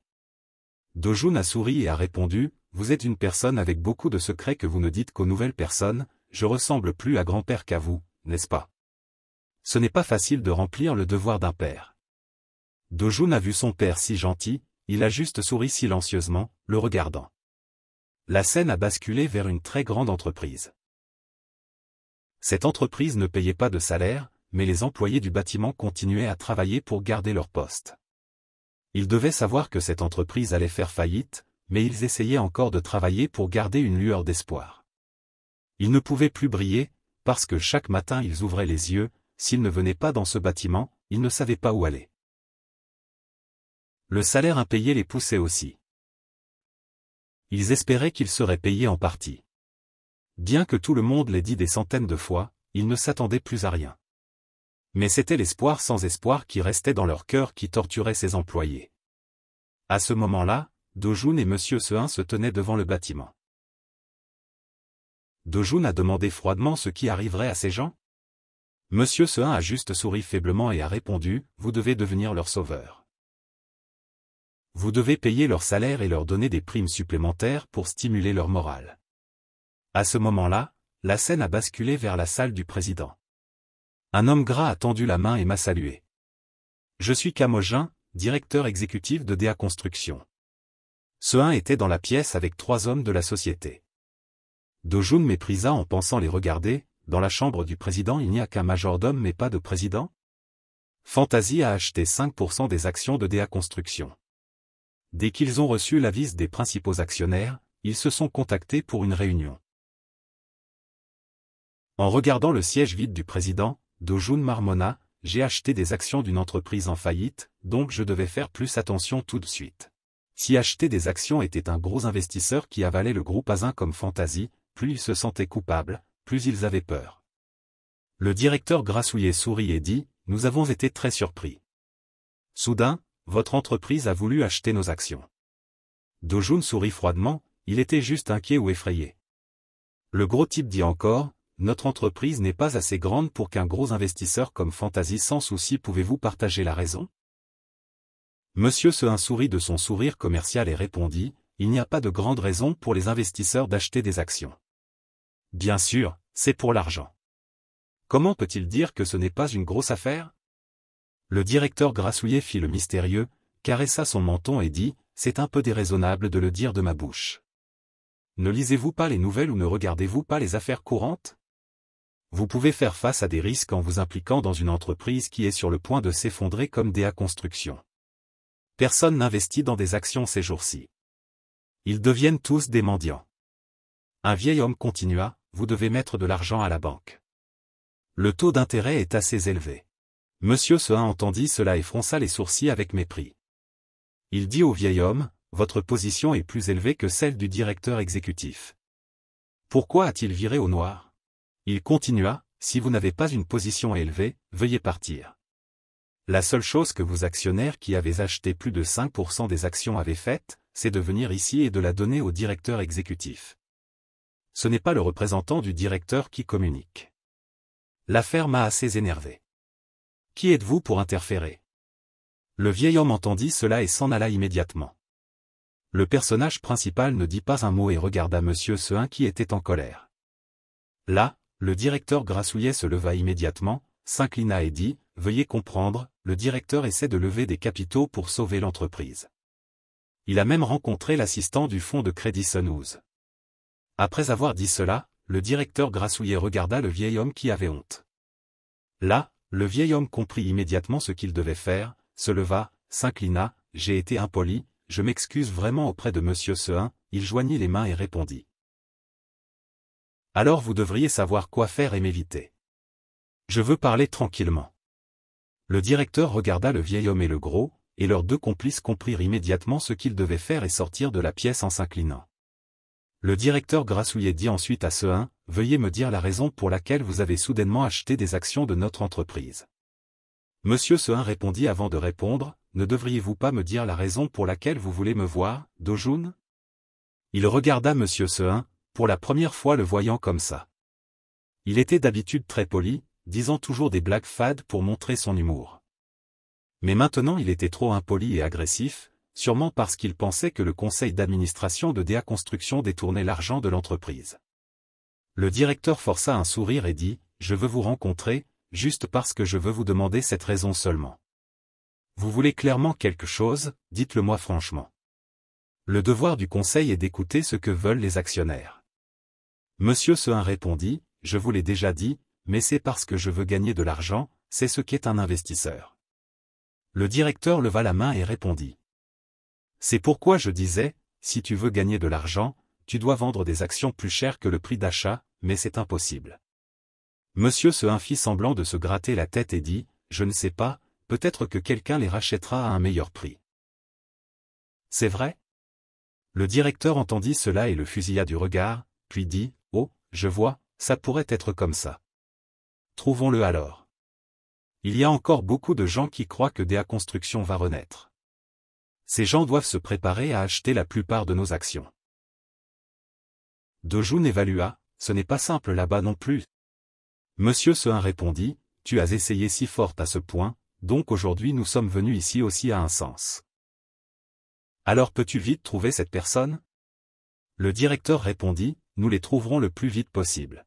Do-jun a souri et a répondu, vous êtes une personne avec beaucoup de secrets que vous ne dites qu'aux nouvelles personnes, je ressemble plus à grand-père qu'à vous, n'est-ce pas? Ce n'est pas facile de remplir le devoir d'un père. Do-jun a vu son père si gentil, il a juste souri silencieusement, le regardant. La scène a basculé vers une très grande entreprise. Cette entreprise ne payait pas de salaire, mais les employés du bâtiment continuaient à travailler pour garder leur poste. Ils devaient savoir que cette entreprise allait faire faillite, mais ils essayaient encore de travailler pour garder une lueur d'espoir. Ils ne pouvaient plus briller, parce que chaque matin ils ouvraient les yeux, s'ils ne venaient pas dans ce bâtiment, ils ne savaient pas où aller. Le salaire impayé les poussait aussi. Ils espéraient qu'ils seraient payés en partie. Bien que tout le monde l'ait dit des centaines de fois, ils ne s'attendaient plus à rien. Mais c'était l'espoir sans espoir qui restait dans leur cœur qui torturait ces employés. À ce moment-là, Do-jun et Monsieur Seun se tenaient devant le bâtiment. Do-jun a demandé froidement ce qui arriverait à ces gens. Monsieur Seun a juste souri faiblement et a répondu, « Vous devez devenir leur sauveur. Vous devez payer leur salaire et leur donner des primes supplémentaires pour stimuler leur morale. » À ce moment-là, la scène a basculé vers la salle du président. Un homme gras a tendu la main et m'a salué. Je suis Kamojin, directeur exécutif de DA Construction. Seun était dans la pièce avec 3 hommes de la société. Do-jun méprisa en pensant les regarder, dans la chambre du président il n'y a qu'un majordome mais pas de président. Fantasy a acheté 5% des actions de DA Construction. Dès qu'ils ont reçu l'avis des principaux actionnaires, ils se sont contactés pour une réunion. En regardant le siège vide du président, Do-jun marmonna, j'ai acheté des actions d'une entreprise en faillite, donc je devais faire plus attention tout de suite. Si acheter des actions était un gros investisseur qui avalait le groupe Azin comme Fantasy, plus ils se sentaient coupables, plus ils avaient peur. Le directeur grassouillet sourit et dit, « Nous avons été très surpris. Soudain, votre entreprise a voulu acheter nos actions. » Do-jun sourit froidement, il était juste inquiet ou effrayé. Le gros type dit encore, « Notre entreprise n'est pas assez grande pour qu'un gros investisseur comme Fantasy sans souci pouvez-vous partager la raison ?» Monsieur Seun sourit de son sourire commercial et répondit, « Il n'y a pas de grande raison pour les investisseurs d'acheter des actions. Bien sûr, c'est pour l'argent. Comment peut-il dire que ce n'est pas une grosse affaire ?» Le directeur grassouillet fit le mystérieux, caressa son menton et dit, « C'est un peu déraisonnable de le dire de ma bouche. Ne lisez-vous pas les nouvelles ou ne regardez-vous pas les affaires courantes? Vous pouvez faire face à des risques en vous impliquant dans une entreprise qui est sur le point de s'effondrer comme DA Construction. Personne n'investit dans des actions ces jours-ci. Ils deviennent tous des mendiants. » Un vieil homme continua, « Vous devez mettre de l'argent à la banque. Le taux d'intérêt est assez élevé. » Monsieur Seun entendit cela et fronça les sourcils avec mépris. Il dit au vieil homme, « Votre position est plus élevée que celle du directeur exécutif. Pourquoi a-t-il viré au noir ?» Il continua, « Si vous n'avez pas une position élevée, veuillez partir. La seule chose que vos actionnaires qui avaient acheté plus de 5% des actions avaient faite, c'est de venir ici et de la donner au directeur exécutif. Ce n'est pas le représentant du directeur qui communique. L'affaire m'a assez énervé. Qui êtes-vous pour interférer ?» Le vieil homme entendit cela et s'en alla immédiatement. Le personnage principal ne dit pas un mot et regarda Monsieur Seun qui était en colère. Là, le directeur grassouillet se leva immédiatement, s'inclina et dit, « Veuillez comprendre, le directeur essaie de lever des capitaux pour sauver l'entreprise. Il a même rencontré l'assistant du fonds de crédit Sunwood. » Après avoir dit cela, le directeur grassouillet regarda le vieil homme qui avait honte. Là, le vieil homme comprit immédiatement ce qu'il devait faire, se leva, s'inclina, « J'ai été impoli, je m'excuse vraiment auprès de Monsieur Seun. » Il joignit les mains et répondit. « Alors vous devriez savoir quoi faire et m'éviter. Je veux parler tranquillement. » Le directeur regarda le vieil homme et le gros, et leurs 2 complices comprirent immédiatement ce qu'ils devaient faire et sortirent de la pièce en s'inclinant. Le directeur grassouillet dit ensuite à Seun, « Veuillez me dire la raison pour laquelle vous avez soudainement acheté des actions de notre entreprise. » Monsieur Seun répondit avant de répondre, « Ne devriez-vous pas me dire la raison pour laquelle vous voulez me voir, Do-jun ?» Il regarda Monsieur Seun, pour la première fois le voyant comme ça. Il était d'habitude très poli, disant toujours des blagues fades pour montrer son humour. Mais maintenant il était trop impoli et agressif, sûrement parce qu'il pensait que le conseil d'administration de DA Construction détournait l'argent de l'entreprise. Le directeur força un sourire et dit, « Je veux vous rencontrer, juste parce que je veux vous demander cette raison seulement. Vous voulez clairement quelque chose, dites-le-moi franchement. Le devoir du conseil est d'écouter ce que veulent les actionnaires. » Monsieur Seun répondit, « Je vous l'ai déjà dit, mais c'est parce que je veux gagner de l'argent, c'est ce qu'est un investisseur. Le directeur leva la main et répondit. C'est pourquoi je disais, si tu veux gagner de l'argent, tu dois vendre des actions plus chères que le prix d'achat, mais c'est impossible. Monsieur Sehin fit semblant de se gratter la tête et dit, je ne sais pas, peut-être que quelqu'un les rachètera à un meilleur prix. C'est vrai? Le directeur entendit cela et le fusilla du regard, puis dit, oh, je vois, ça pourrait être comme ça. Trouvons-le alors. Il y a encore beaucoup de gens qui croient que DA Construction va renaître. Ces gens doivent se préparer à acheter la plupart de nos actions. Dojun évalua, ce n'est pas simple là-bas non plus. Monsieur Sehin répondit, tu as essayé si fort à ce point, donc aujourd'hui nous sommes venus ici aussi à un sens. Alors peux-tu vite trouver cette personne? Le directeur répondit, nous les trouverons le plus vite possible.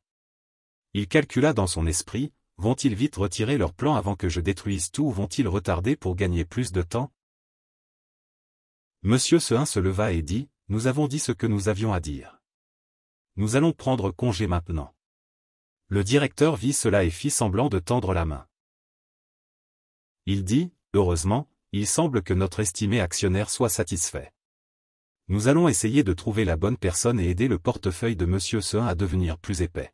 Il calcula dans son esprit, vont-ils vite retirer leur plan avant que je détruise tout ou vont-ils retarder pour gagner plus de temps? Monsieur Sehin se leva et dit, nous avons dit ce que nous avions à dire. Nous allons prendre congé maintenant. Le directeur vit cela et fit semblant de tendre la main. Il dit, heureusement, il semble que notre estimé actionnaire soit satisfait. Nous allons essayer de trouver la bonne personne et aider le portefeuille de Monsieur Sehin à devenir plus épais.